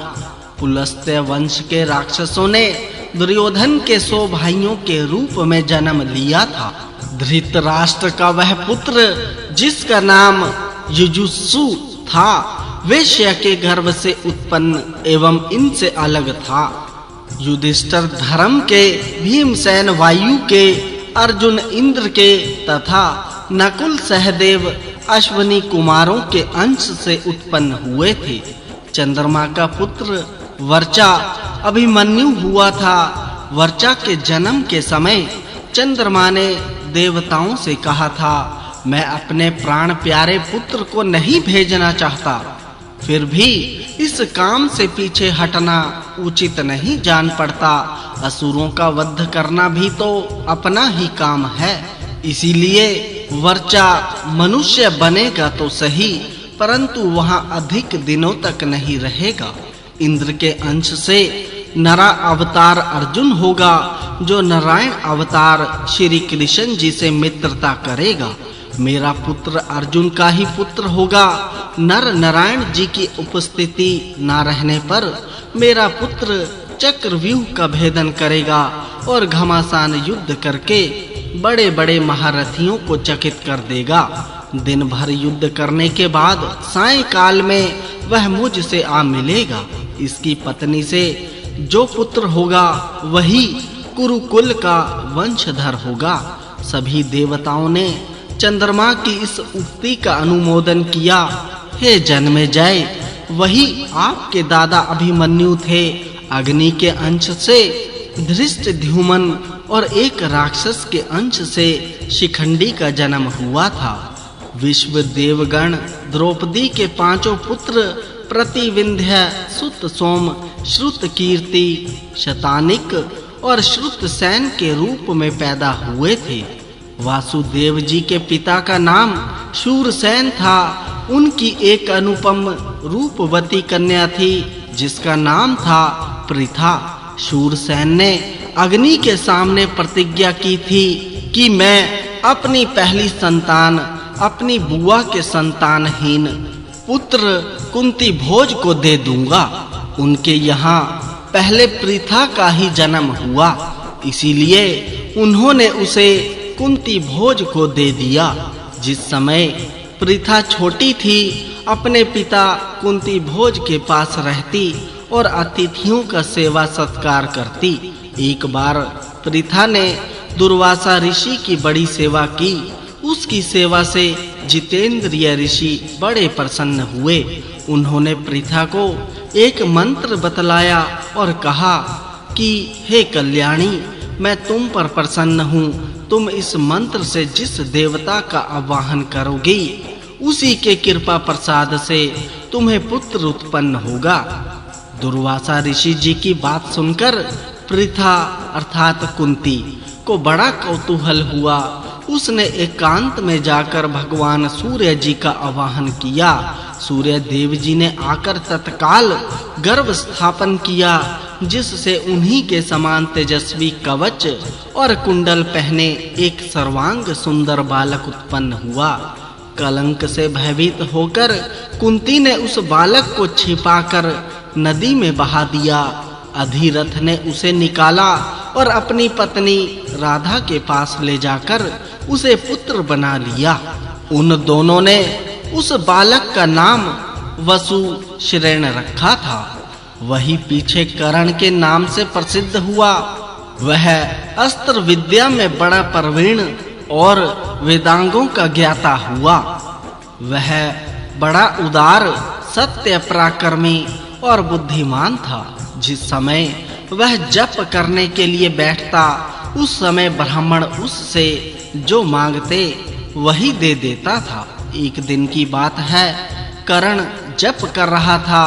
पुलस्त्य वंश के राक्षसों ने दुर्योधन के 100 भाइयों के रूप में जन्म लिया था। धृतराष्ट्र का वह पुत्र जिसका नाम युयुत्सु था, वेश्या के गर्भ से उत्पन्न एवं इनसे अलग था। युधिष्ठिर धर्म के, भीमसेन वायु के, अर्जुन इंद्र के तथा नकुल सहदेव अश्विनी कुमारों के अंश से उत्पन्न हुए थे। चंद्रमा का पुत्र वर्चा अभिमन्यु हुआ था। वर्चा के जन्म के समय चंद्रमा ने देवताओं से कहा था, मैं अपने प्राण प्यारे पुत्र को नहीं भेजना चाहता, फिर भी इस काम से पीछे हटना उचित नहीं जान पड़ता। असुरों का वध करना भी तो अपना ही काम है। इसीलिए वर्चा मनुष्य बनेगा तो सही, परंतु वहां अधिक दिनों तक नहीं रहेगा। इंद्र के अंश से नरा अवतार अर्जुन होगा, जो नारायण अवतार श्री कृष्ण जी से मित्रता करेगा। मेरा पुत्र अर्जुन का ही पुत्र होगा। नर नारायण जी की उपस्थिति ना रहने पर मेरा पुत्र चक्रव्यूह का भेदन करेगा और घमासान युद्ध करके बड़े-बड़े महारथियों को चकित कर देगा। दिन भर युद्ध करने के बाद सायंकाल में वह मुझ से आ मिलेगा। इसकी पत्नी से जो पुत्र होगा वही कुरुकुल का वंशधर होगा। सभी देवताओं ने चंद्रमा की इस उक्ति का अनुमोदन किया। हे जन्मेजय, वही आपके दादा अभिमन्यु थे। अग्नि के अंश से धृष्टद्युम्न और एक राक्षस के अंश से शिखंडी का जन्म हुआ था। विश्व देवगण द्रौपदी के 5 पुत्र प्रतिविंध्य, सुत सोम, श्रुत कीर्ति, शतानिक और श्रुत सेन के रूप में पैदा हुए थे। वासुदेव जी के पिता का नाम शूरसेन था। उनकी एक अनुपम रूपवती कन्या थी जिसका नाम था पृथा। शूरसेन ने अग्नि के सामने प्रतिज्ञा की थी कि मैं अपनी पहली संतान अपनी बुआ के संतानहीन पुत्र कुंती भोज को दे दूंगा। उनके यहाँ पहले पृथा का ही जन्म हुआ, इसीलिए उन्होंने उसे कुंती भोज को दे दिया। जिस समय पृथा छोटी थी, अपने पिता कुंती भोज के पास रहती और अतिथियों का सेवा सत्कार करती। एक बार पृथा ने दुर्वासा ऋषि की बड़ी सेवा की। उसकी सेवा से जितेंद्रिय ऋषि बड़े प्रसन्न हुए। उन्होंने पृथा को एक मंत्र बतलाया और कहा कि हे कल्याणी, मैं तुम पर प्रसन्न हूँ। तुम इस मंत्र से जिस देवता का आवाहन करोगी, उसी के कृपा प्रसाद से तुम्हें पुत्र उत्पन्न होगा। दुर्वासा ऋषि जी की बात सुनकर पृथा अर्थात कुंती को बड़ा कौतूहल हुआ। उसने एकांत में जाकर भगवान सूर्य जी का आवाहन किया। सूर्य देव जी ने आकर तत्काल गर्भ स्थापन किया, जिससे उन्हीं के समान तेजस्वी कवच और कुंडल पहने एक सर्वांग सुंदर बालक उत्पन्न हुआ। कलंक से भयभीत होकर कुंती ने उस बालक को छिपाकर नदी में बहा दिया। अधिरथ ने उसे निकाला और अपनी पत्नी राधा के पास ले जाकर उसे पुत्र बना लिया। उन दोनों ने उस बालक का नाम वसुश्रेण रखा था। वही पीछे कर्ण के नाम से प्रसिद्ध हुआ। वह अस्त्र विद्या में बड़ा प्रवीण और वेदांगों का ज्ञाता हुआ। वह बड़ा उदार, सत्य पराक्रमी और बुद्धिमान था। जिस समय वह जप करने के लिए बैठता, उस समय ब्राह्मण उससे जो मांगते वही दे देता था। एक दिन की बात है, कर्ण जप कर रहा था।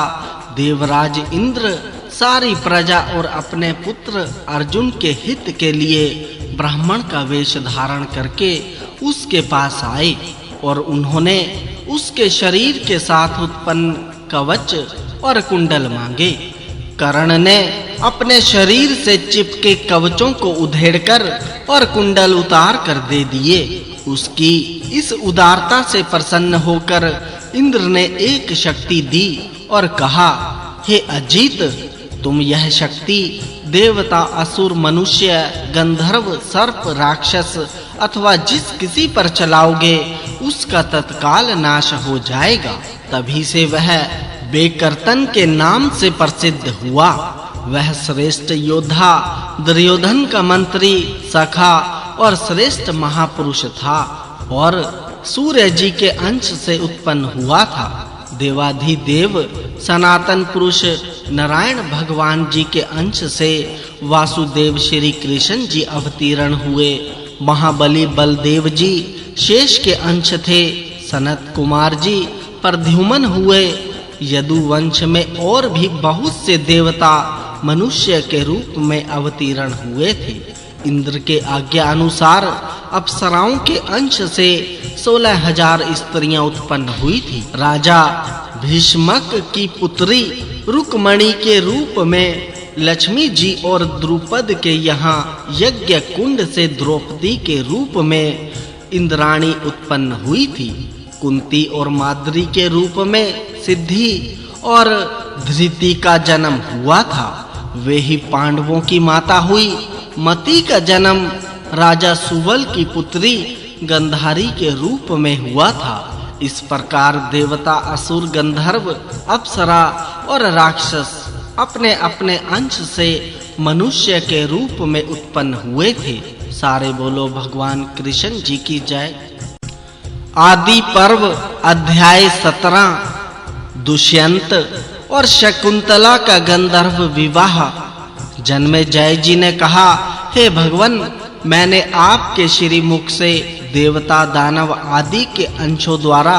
देवराज इंद्र सारी प्रजा और अपने पुत्र अर्जुन के हित के लिए ब्राह्मण का वेश धारण करके उसके पास आए और उन्होंने उसके शरीर के साथ उत्पन्न कवच और कुंडल मांगे। कर्ण ने अपने शरीर से चिपके कवचों को उधेड़कर और कुंडल उतार कर दे दिए। उसकी इस उदारता से प्रसन्न होकर इंद्र ने एक शक्ति दी और कहा, हे अजीत, तुम यह शक्ति देवता, असुर, मनुष्य, गंधर्व, सर्प, राक्षस अथवा जिस किसी पर चलाओगे उसका तत्काल नाश हो जाएगा। तभी से वह बेकर्तन के नाम से प्रसिद्ध हुआ। वह श्रेष्ठ योद्धा, दुर्योधन का मंत्री, सखा और श्रेष्ठ महापुरुष था और सूर्य जी के अंश से उत्पन्न हुआ था। देवाधिदेव सनातन पुरुष नारायण भगवान जी के अंश से वासुदेव श्री कृष्ण जी अवतीर्ण हुए। महाबली बलदेव जी शेष के अंश थे। सनत कुमार जी प्रद्युम्न हुए। यदु वंश में और भी बहुत से देवता मनुष्य के रूप में अवतीर्ण हुए थे। इंद्र के आज्ञा अनुसार अप्सराओं के अंश से 16,000 स्त्रियां उत्पन्न हुई थी। राजा भीष्मक की पुत्री रुक्मणी के रूप में लक्ष्मी जी और द्रुपद के यहाँ यज्ञ कुंड से द्रौपदी के रूप में इंद्राणी उत्पन्न हुई थी। कुंती और माद्री के रूप में सिद्धि और धृति का जन्म हुआ था। वे ही पांडवों की माता हुई। मति का जन्म राजा सुबल की पुत्री गंधारी के रूप में हुआ था। इस प्रकार देवता, असुर, गंधर्व, अप्सरा और राक्षस अपने अपने अंश से मनुष्य के रूप में उत्पन्न हुए थे। सारे बोलो भगवान कृष्ण जी की जय। आदि पर्व अध्याय 17। दुष्यंत और शकुंतला का गंधर्व विवाह। जन्मेजय जी ने कहा, हे भगवान, मैंने आपके श्री मुख से देवता, दानव आदि के अंशों द्वारा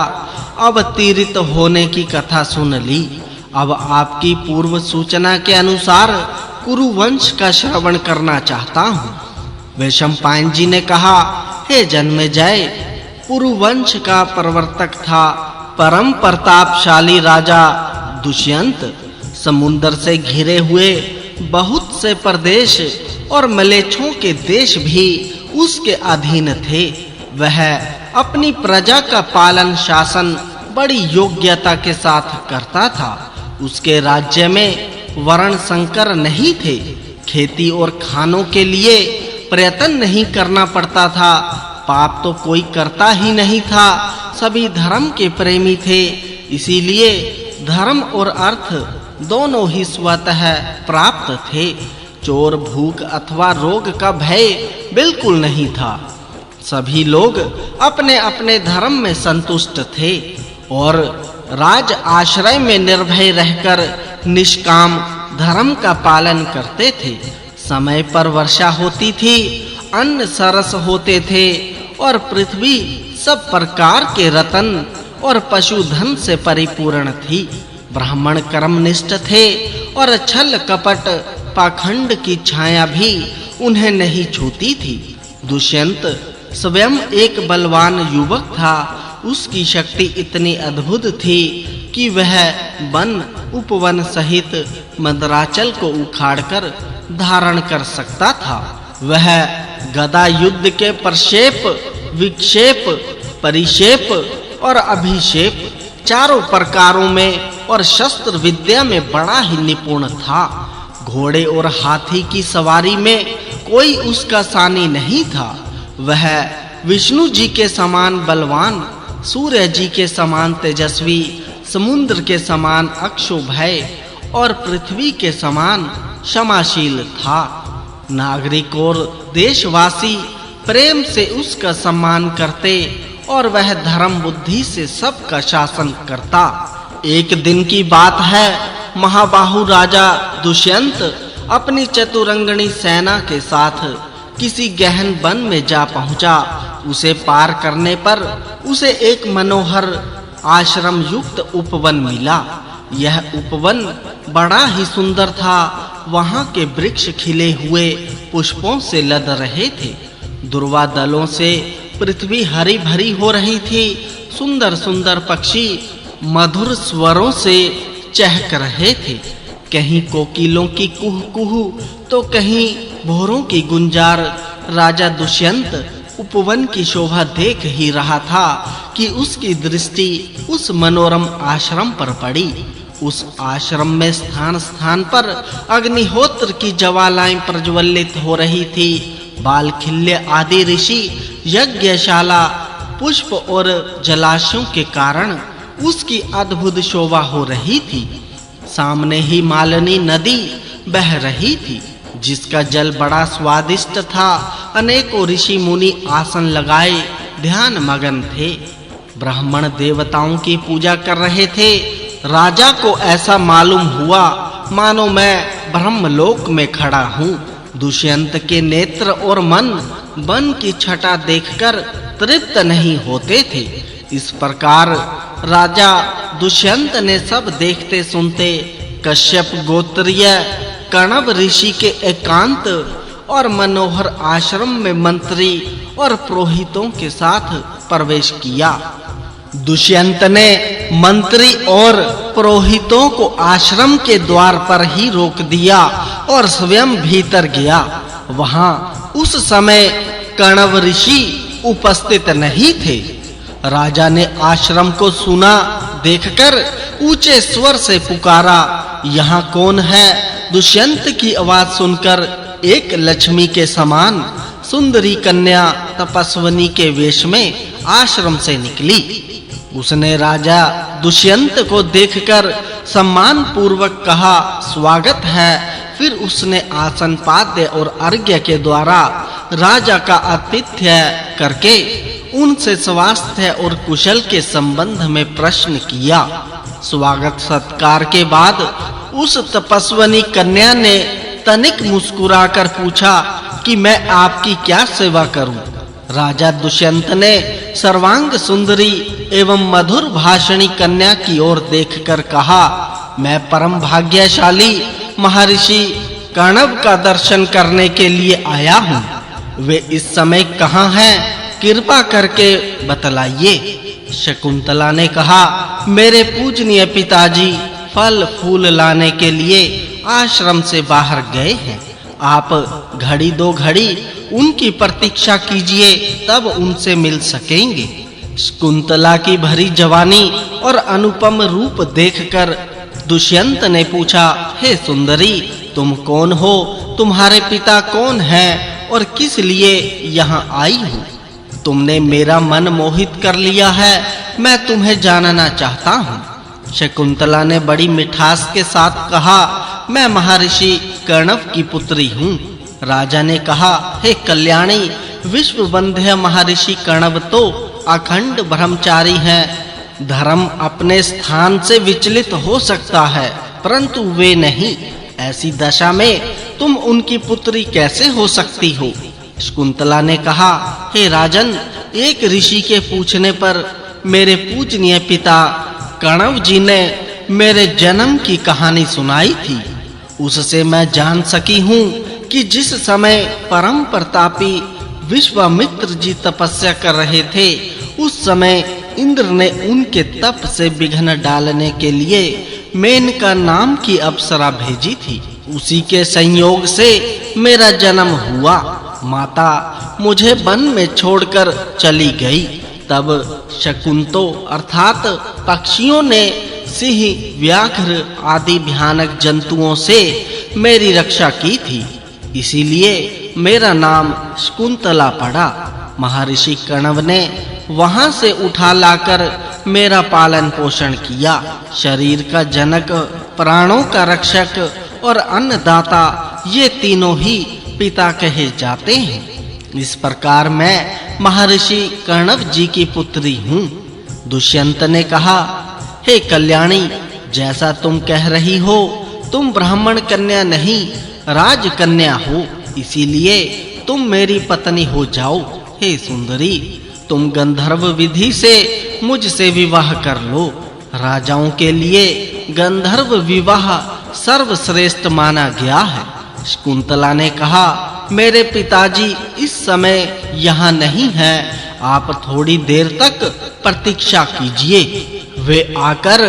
अवतीर्णित होने की कथा सुन ली। अब आपकी पूर्व सूचना के अनुसार कुरु वंश का श्रवण करना चाहता हूँ। वैशंपायन जी ने कहा, हे जन्मेजय, कुरु वंश का प्रवर्तक था परम प्रतापशाली राजा दुष्यंत। समुद्र से घिरे हुए बहुत से प्रदेश और मलेच्छों के देश भी उसके अधीन थे। वह अपनी प्रजा का पालन शासन बड़ी योग्यता के साथ करता था। उसके राज्य में वर्ण संकर नहीं थे। खेती और खानों के लिए प्रयत्न नहीं करना पड़ता था। पाप तो कोई करता ही नहीं था। सभी धर्म के प्रेमी थे। इसीलिए धर्म और अर्थ दोनों ही स्वतः प्राप्त थे। चोर, भूख अथवा रोग का भय बिल्कुल नहीं था। सभी लोग अपने अपने धर्म में संतुष्ट थे और राज आश्रय में निर्भय रहकर निष्काम धर्म का पालन करते थे। समय पर वर्षा होती थी, अन्न सरस होते थे और पृथ्वी सब प्रकार के रत्न और पशुधन से परिपूर्ण थी। ब्राह्मण कर्मनिष्ठ थे और छल कपट पाखंड की छाया भी उन्हें नहीं छूती थी। दुष्यंत स्वयं एक बलवान युवक था। उसकी शक्ति इतनी अद्भुत थी कि वह वन उपवन सहित मंदराचल को उखाड़कर धारण कर सकता था। वह गदा युद्ध के प्रक्षेप, विक्षेप, परिक्षेप और अभिषेप चारों प्रकारों में और शस्त्र विद्या में बड़ा ही निपुण था। घोड़े और हाथी की सवारी में कोई उसका सानी नहीं था। वह विष्णु जी के समान बलवान, सूर्य जी के समान तेजस्वी, समुद्र के समान अक्षोभय और पृथ्वी के समान क्षमाशील था। नागरिक और देशवासी प्रेम से उसका सम्मान करते और वह धर्म बुद्धि से सबका शासन करता। एक दिन की बात है, महाबाहु राजा दुष्यंत अपनी चतुरंगनी सेना के साथ किसी गहन वन में जा पहुंचा। उसे पार करने पर उसे एक मनोहर आश्रम युक्त उपवन मिला। यह उपवन बड़ा ही सुंदर था। वहां के वृक्ष खिले हुए पुष्पों से लद रहे थे। दुर्वा दलों से पृथ्वी हरी भरी हो रही थी। सुंदर सुंदर पक्षी मधुर स्वरों से चहक रहे थे। कहीं कोकिलों की कुहू कुहू तो कहीं भोरों की गुंजार। राजा दुष्यंत उपवन की शोभा देख ही रहा था कि उसकी दृष्टि उस मनोरम आश्रम पर पड़ी। उस आश्रम में स्थान स्थान पर अग्निहोत्र की ज्वालाएं प्रज्वलित हो रही थी। बालखिल्य आदि ऋषि यज्ञशाला, पुष्प और जलाशयों के कारण उसकी अद्भुत शोभा हो रही थी। सामने ही मालिनी नदी बह रही थी, जिसका जल बड़ा स्वादिष्ट था। अनेकों ऋषि मुनि आसन लगाए ध्यान मगन थे। ब्राह्मण देवताओं की पूजा कर रहे थे। राजा को ऐसा मालूम हुआ मानो मैं ब्रह्मलोक में खड़ा हूँ। दुष्यंत के नेत्र और मन वन की छटा देखकर तृप्त नहीं होते थे। इस प्रकार राजा दुष्यंत ने सब देखते सुनते कश्यप गोत्रीय कणव ऋषि के एकांत और मनोहर आश्रम में मंत्री और पुरोहितों के साथ प्रवेश किया। दुष्यंत ने मंत्री और पुरोहितों को आश्रम के द्वार पर ही रोक दिया और स्वयं भीतर गया। वहां उस समय कणव ऋषि उपस्थित नहीं थे। राजा ने आश्रम को सुना देखकर ऊंचे स्वर से पुकारा, यहाँ कौन है? दुष्यंत की आवाज सुनकर एक लक्ष्मी के समान सुंदरी कन्या तपस्विनी के वेश में आश्रम से निकली। उसने राजा दुष्यंत को देखकर सम्मान पूर्वक कहा, स्वागत है। फिर उसने आसन पाद्य और अर्घ्य के द्वारा राजा का आतिथ्य करके उनसे स्वास्थ्य और कुशल के संबंध में प्रश्न किया। स्वागत सत्कार के बाद उस तपस्विनी कन्या ने तनिक मुस्कुराकर पूछा कि मैं आपकी क्या सेवा करूं? राजा दुष्यंत ने सर्वांग सुंदरी एवं मधुर भाषणी कन्या की ओर देखकर कहा, मैं परम भाग्यशाली महर्षि कणव का दर्शन करने के लिए आया हूँ। वे इस समय कहाँ हैं? कृपा करके बतलाइए। शकुंतला ने कहा, मेरे पूजनीय पिताजी फल फूल लाने के लिए आश्रम से बाहर गए हैं। आप घड़ी दो घड़ी उनकी प्रतीक्षा कीजिए, तब उनसे मिल सकेंगे। शकुंतला की भरी जवानी और अनुपम रूप देखकर दुष्यंत ने पूछा, हे सुंदरी, तुम कौन हो? तुम्हारे पिता कौन हैं और किस लिए यहाँ आई हो? तुमने मेरा मन मोहित कर लिया है। मैं तुम्हें जानना चाहता हूँ। शकुंतला ने बड़ी मिठास के साथ कहा, मैं महर्षि कणव की पुत्री हूँ। राजा ने कहा, हे कल्याणी, विश्ववंद्य महर्षि कणव तो अखंड ब्रह्मचारी हैं। धर्म अपने स्थान से विचलित हो सकता है, परंतु वे नहीं। ऐसी दशा में तुम उनकी पुत्री कैसे हो सकती हो? शकुंतला ने कहा, हे राजन, एक ऋषि के पूछने पर मेरे पूजनीय पिता कणव जी ने मेरे जन्म की कहानी सुनाई थी। उससे मैं जान सकी हूँ कि जिस समय परम प्रतापी विश्वामित्र जी तपस्या कर रहे थे, उस समय इंद्र ने उनके तप से विघ्न डालने के लिए मेनका नाम की अप्सरा भेजी थी। उसी के संयोग से मेरा जन्म हुआ। माता मुझे वन में छोड़कर चली गई। तब शकुंतो अर्थात पक्षियों ने सिंह, व्याघ्र आदि भयानक जंतुओं से मेरी रक्षा की थी। इसीलिए मेरा नाम शकुंतला पड़ा। महर्षि कण्व ने वहां से उठा लाकर मेरा पालन पोषण किया। शरीर का जनक, प्राणों का रक्षक और अन्नदाता, ये तीनों ही पिता कहे जाते हैं। इस प्रकार मैं महर्षि कण्व जी की पुत्री हूँ। दुष्यंत ने कहा, हे कल्याणी, जैसा तुम कह रही हो, तुम ब्राह्मण कन्या नहीं, राजकन्या हो, इसीलिए तुम मेरी पत्नी हो जाओ। हे सुंदरी, तुम गंधर्व विधि से मुझसे विवाह कर लो। राजाओं के लिए गंधर्व विवाह सर्वश्रेष्ठ माना गया है। शकुंतला ने कहा, मेरे पिताजी इस समय यहाँ नहीं हैं, आप थोड़ी देर तक प्रतीक्षा कीजिए, वे आकर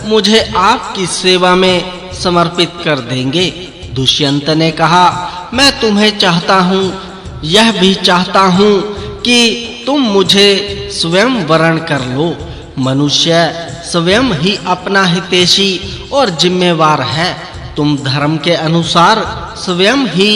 मुझे आपकी सेवा में समर्पित कर देंगे। दुष्यंत ने कहा, मैं तुम्हें चाहता हूँ, यह भी चाहता हूँ कि तुम मुझे स्वयं वरण कर लो। मनुष्य स्वयं ही अपना हितैषी और जिम्मेवार है। तुम धर्म के अनुसार स्वयं ही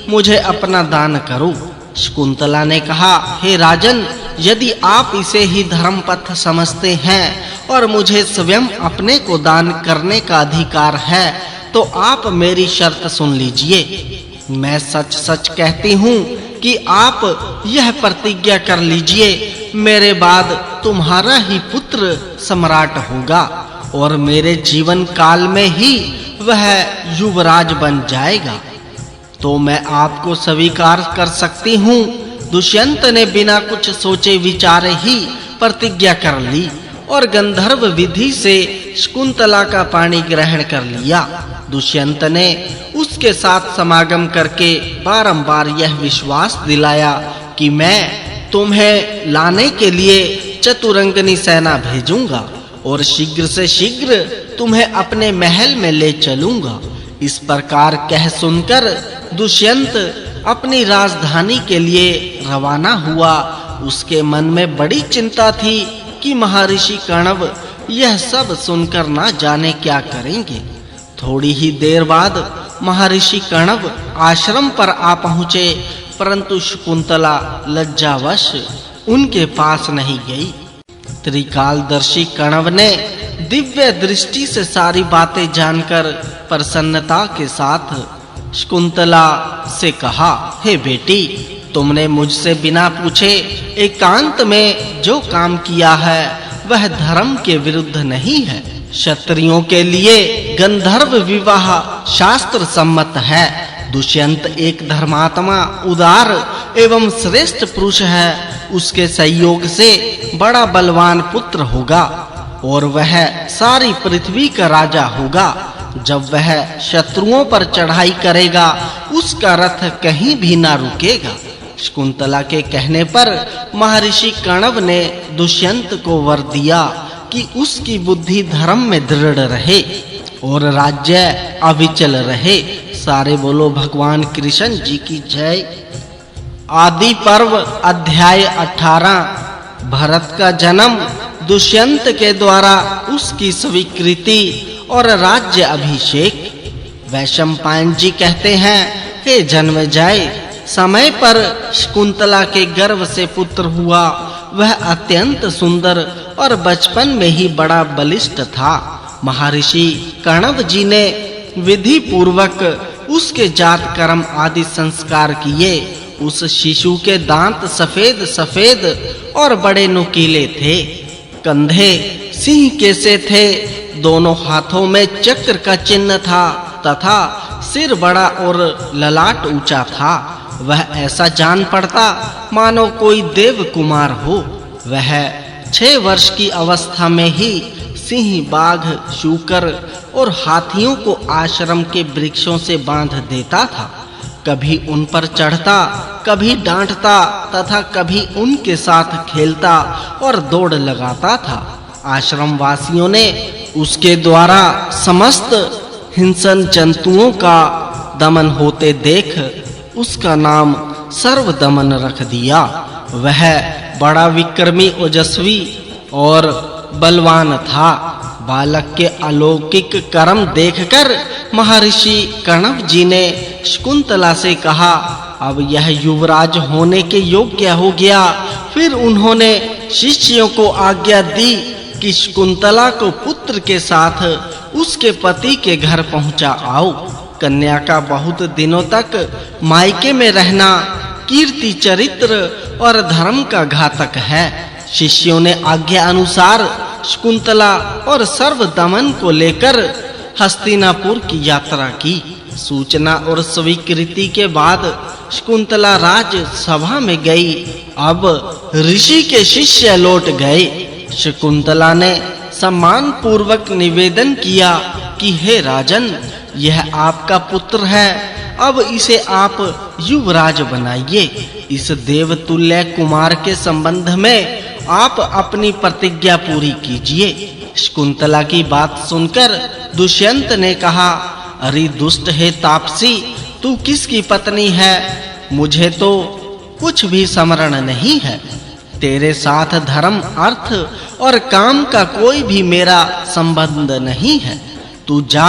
मुझे अपना दान करो। शकुंतला ने कहा, हे राजन, यदि आप इसे ही धर्म पथ समझते हैं और मुझे स्वयं अपने को दान करने का अधिकार है, तो आप मेरी शर्त सुन लीजिए। मैं सच-सच कहती हूँ कि आप यह प्रतिज्ञा कर लीजिए, मेरे बाद तुम्हारा ही पुत्र सम्राट होगा और मेरे जीवन काल में ही वह युवराज बन जाएगा, तो मैं आपको स्वीकार कर सकती हूँ। दुष्यंत ने बिना कुछ सोचे विचारे ही प्रतिज्ञा कर ली और गंधर्व विधि से शकुंतला का पानी ग्रहण कर लिया। दुष्यंत ने उसके साथ समागम करके बारंबार यह विश्वास दिलाया कि मैं तुम्हें लाने के लिए चतुरंगनी सेना भेजूंगा और शीघ्र से शीघ्र तुम्हें अपने महल में ले चलूंगा। इस प्रकार कह सुनकर दुष्यंत अपनी राजधानी के लिए रवाना हुआ। उसके मन में बड़ी चिंता थी कि महर्षि कण्व यह सब सुनकर ना जाने क्या करेंगे। थोड़ी ही देर बाद महर्षि कण्व आश्रम पर आ पहुँचे, परंतु शकुंतला लज्जावश उनके पास नहीं गई। त्रिकालदर्शी कण्व ने दिव्य दृष्टि से सारी बातें जानकर प्रसन्नता के साथ शकुंतला से कहा, हे बेटी, तुमने मुझसे बिना पूछे एकांत में जो काम किया है वह धर्म के विरुद्ध नहीं है। क्षत्रियों के लिए गंधर्व विवाह शास्त्र सम्मत है। दुष्यंत एक धर्मात्मा, उदार एवं श्रेष्ठ पुरुष है। उसके संयोग से बड़ा बलवान पुत्र होगा और वह सारी पृथ्वी का राजा होगा। जब वह शत्रुओं पर चढ़ाई करेगा, उसका रथ कहीं भी ना रुकेगा। शकुंतला के कहने पर महर्षि कण्व ने दुष्यंत को वर दिया कि उसकी बुद्धि धर्म में दृढ़ रहे और राज्य अविचल रहे। सारे बोलो भगवान कृष्ण जी की जय। आदि पर्व अध्याय 18। भरत का जन्म, दुष्यंत के द्वारा उसकी स्वीकृति और राज्य अभिषेक। वैशंपायन जी कहते हैं, हे जन्मेजय, समय पर शकुंतला के गर्भ से पुत्र हुआ। वह अत्यंत सुंदर और बचपन में ही बड़ा बलिष्ठ था। महर्षि कण्व जी ने विधि पूर्वक उसके जात कर्म आदि संस्कार किए। उस शिशु के दांत सफेद सफेद और बड़े नुकीले थे। कंधे सिंह के से थे। दोनों हाथों में चक्र का चिन्ह था तथा सिर बड़ा और ललाट ऊंचा था। वह ऐसा जान पड़ता मानो कोई देव कुमार हो। वह 6 वर्ष की अवस्था में ही सिंह, बाघ, शूकर और हाथियों को आश्रम के वृक्षों से बांध देता था। कभी उन पर चढ़ता, कभी डांटता तथा कभी उनके साथ खेलता और दौड़ लगाता था। आश्रम वासियों ने उसके द्वारा समस्त हिंसक जंतुओं का दमन होते देख उसका नाम सर्वदमन रख दिया। वह बड़ा विक्रमी, ओजस्वी और बलवान था। बालक के अलौकिक कर्म देखकर महर्षि कण्व जी ने शकुंतला से कहा, अब यह युवराज होने के योग्य हो गया। फिर उन्होंने शिष्यों को आज्ञा दी कि शकुंतला को पुत्र के साथ उसके पति के घर पहुंचा आओ। कन्या का बहुत दिनों तक मायके में रहना कीर्ति चरित्र और धर्म का घातक है। शिष्यों ने आज्ञा अनुसार शकुंतला और सर्वदमन को लेकर हस्तिनापुर की यात्रा की। सूचना और स्वीकृति के बाद शकुंतला राज सभा में गई। अब ऋषि के शिष्य लौट गए। शकुंतला ने सम्मान पूर्वक निवेदन किया कि हे राजन, यह आपका पुत्र है, अब इसे आप युवराज बनाइए। इस देवतुल्य कुमार के संबंध में आप अपनी प्रतिज्ञा पूरी कीजिए। शकुंतला की बात सुनकर दुष्यंत ने कहा, अरे दुष्ट है तापसी, तू किसकी पत्नी है? मुझे तो कुछ भी स्मरण नहीं है। तेरे साथ धर्म, अर्थ और काम का कोई भी मेरा संबंध नहीं है। तू जा,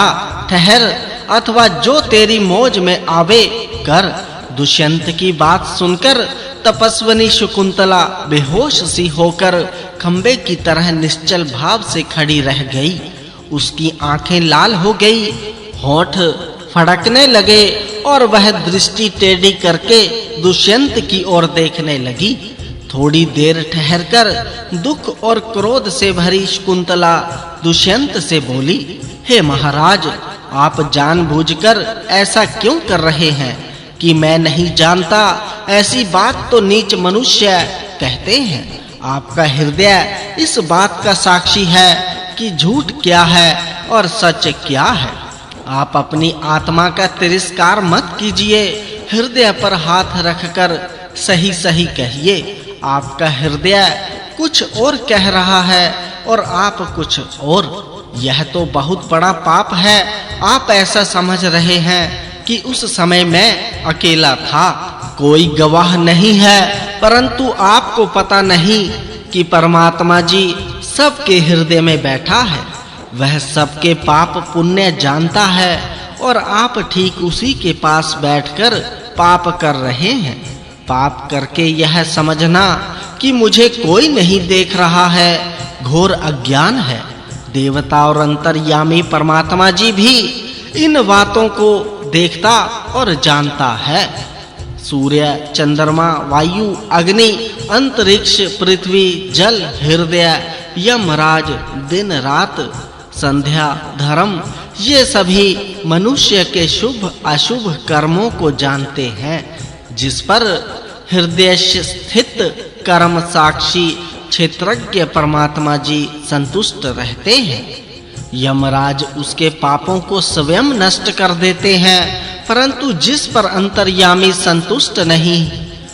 ठहर, अथवा जो तेरी मौज में आवे कर। दुष्यंत की बात सुनकर तपस्विनी शकुंतला बेहोश सी होकर खंबे की तरह निश्चल भाव से खड़ी रह गई। उसकी आंखें लाल हो गई, होंठ फड़कने लगे और वह दृष्टि टेढ़ी करके दुष्यंत की ओर देखने लगी। थोड़ी देर ठहरकर दुख और क्रोध से भरी शकुंतला दुष्यंत से बोली, हे महाराज, आप जानबूझकर ऐसा क्यों कर रहे हैं कि मैं नहीं जानता? ऐसी बात तो नीच मनुष्य कहते हैं। आपका हृदय इस बात का साक्षी है कि झूठ क्या है और सच क्या है। आप अपनी आत्मा का तिरस्कार मत कीजिए। हृदय पर हाथ रखकर सही सही कहिए। आपका हृदय कुछ और कह रहा है और आप कुछ और। यह तो बहुत बड़ा पाप है। आप ऐसा समझ रहे हैं कि उस समय मैं अकेला था, कोई गवाह नहीं है, परंतु आपको पता नहीं कि परमात्मा जी सबके हृदय में बैठा है। वह सबके पाप पुण्य जानता है और आप ठीक उसी के पास बैठकर पाप कर रहे हैं। पाप करके यह समझना कि मुझे कोई नहीं देख रहा है, घोर अज्ञान है। देवता और अंतर्यामी परमात्मा जी भी इन बातों को देखता और जानता है। सूर्य, चंद्रमा, वायु, अग्नि, अंतरिक्ष, पृथ्वी, जल, हृदय, यमराज, दिन रात, संध्या, धर्म, ये सभी मनुष्य के शुभ अशुभ कर्मों को जानते हैं। जिस पर हृदय स्थित कर्म साक्षी क्षेत्रज्ञ परमात्मा जी संतुष्ट रहते हैं। यमराज उसके पापों को स्वयं नष्ट कर देते हैं, परंतु जिस पर अंतर्यामी संतुष्ट नहीं,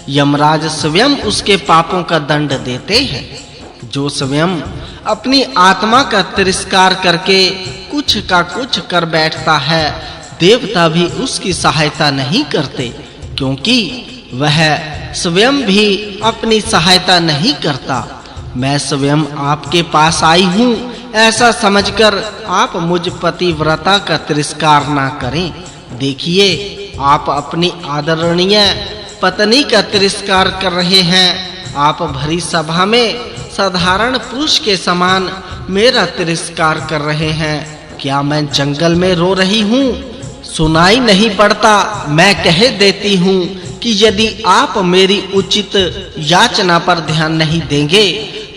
यमराज स्वयं उसके पापों का दंड देते हैं। जो स्वयं अपनी आत्मा का तिरस्कार करके कुछ का कुछ कर बैठता है, देवता भी उसकी सहायता नहीं करते, क्योंकि वह स्वयं भी अपनी सहायता नहीं करता। मैं स्वयं आपके पास आई हूँ, ऐसा समझकर आप मुझ पतिव्रता का तिरस्कार ना करें। देखिए, आप अपनी आदरणीय पत्नी का तिरस्कार कर रहे हैं। आप भरी सभा में साधारण पुरुष के समान मेरा तिरस्कार कर रहे हैं। क्या मैं जंगल में रो रही हूँ? सुनाई नहीं पड़ता? मैं कह देती हूँ कि यदि आप मेरी उचित याचना पर ध्यान नहीं देंगे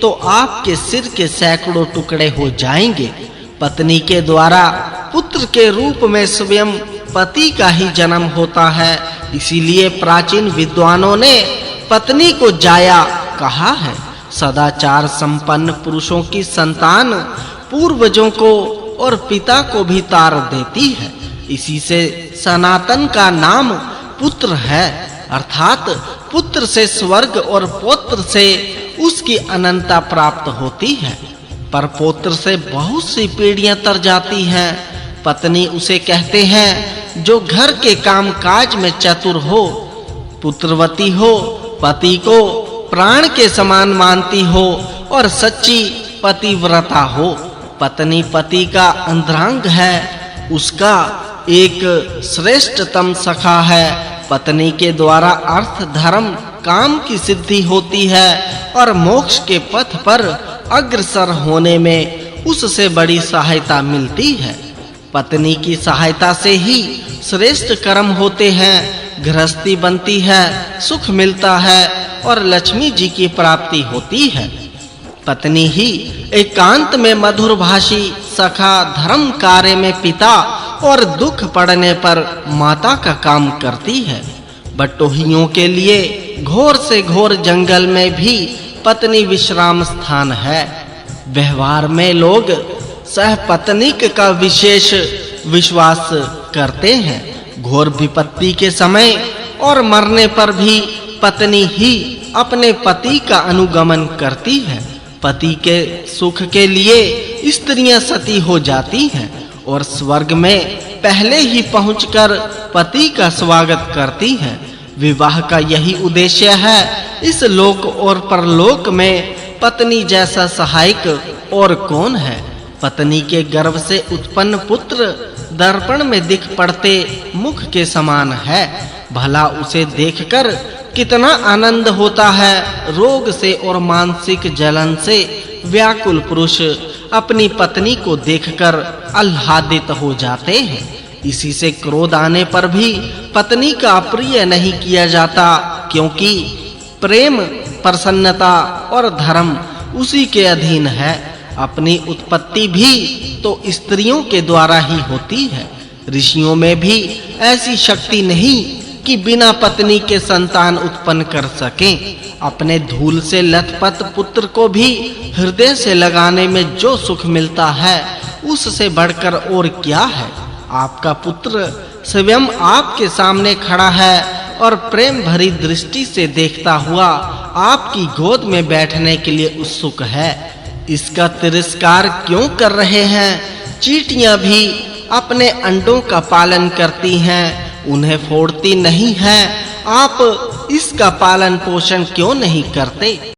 तो आपके सिर के सैकड़ों टुकड़े हो जाएंगे। पत्नी के द्वारा पुत्र के रूप में स्वयं पति का ही जन्म होता है, इसीलिए प्राचीन विद्वानों ने पत्नी को जाया कहा है। सदाचार संपन्न पुरुषों की संतान पूर्वजों को और पिता को भी तार देती है। इसी से सनातन का नाम पुत्र है, अर्थात पुत्र से स्वर्ग और पौत्र से उसकी अनंतता प्राप्त होती है। पर पौत्र से बहुत सी पीढ़ियां तर जाती हैं। पत्नी उसे कहते हैं जो घर के काम काज में चतुर हो, पुत्रवती हो, पति को प्राण के समान मानती हो और सच्ची पतिव्रता हो। पत्नी पति का अंतरंग है, उसका एक श्रेष्ठतम सखा है, पत्नी के द्वारा अर्थ धर्म काम की सिद्धि होती है और मोक्ष के पथ पर अग्रसर होने में उससे बड़ी सहायता मिलती है। पत्नी की सहायता से ही श्रेष्ठ कर्म होते हैं, गृहस्थी बनती है, सुख मिलता है और लक्ष्मी जी की प्राप्ति होती है। पत्नी ही एकांत में मधुर भाषी, सखा, धर्म कार्य में पिता और दुख पड़ने पर माता का काम करती है। बटोहियों के लिए घोर से घोर जंगल में भी पत्नी विश्राम स्थान है। व्यवहार में लोग सहपत्नीक का विशेष विश्वास करते हैं। घोर विपत्ति के समय और मरने पर भी पत्नी ही अपने पति का अनुगमन करती है। पति के सुख के लिए स्त्रियां सती हो जाती हैं और स्वर्ग में पहले ही पहुंचकर पति का स्वागत करती हैं। विवाह का यही उद्देश्य है। इस लोक और परलोक में पत्नी जैसा सहायक और कौन है। पत्नी के गर्भ से उत्पन्न पुत्र दर्पण में दिख पड़ते मुख के समान है। भला उसे देखकर कितना आनंद होता है। रोग से और मानसिक जलन से व्याकुल पुरुष अपनी पत्नी को देखकर आह्लादित हो जाते हैं। इसी से क्रोध आने पर भी पत्नी का अप्रिय नहीं किया जाता, क्योंकि प्रेम, प्रसन्नता और धर्म उसी के अधीन है। अपनी उत्पत्ति भी तो स्त्रियों के द्वारा ही होती है। ऋषियों में भी ऐसी शक्ति नहीं कि बिना पत्नी के संतान उत्पन्न कर सकें। अपने धूल से लथपथ पुत्र को भी हृदय से लगाने में जो सुख मिलता है, उससे बढ़कर और क्या है। आपका पुत्र स्वयं आपके सामने खड़ा है और प्रेम भरी दृष्टि से देखता हुआ आपकी गोद में बैठने के लिए उत्सुक है। इसका तिरस्कार क्यों कर रहे हैं? चींटियां भी अपने अंडों का पालन करती हैं, उन्हें फोड़ती नहीं हैं। आप इसका पालन पोषण क्यों नहीं करते?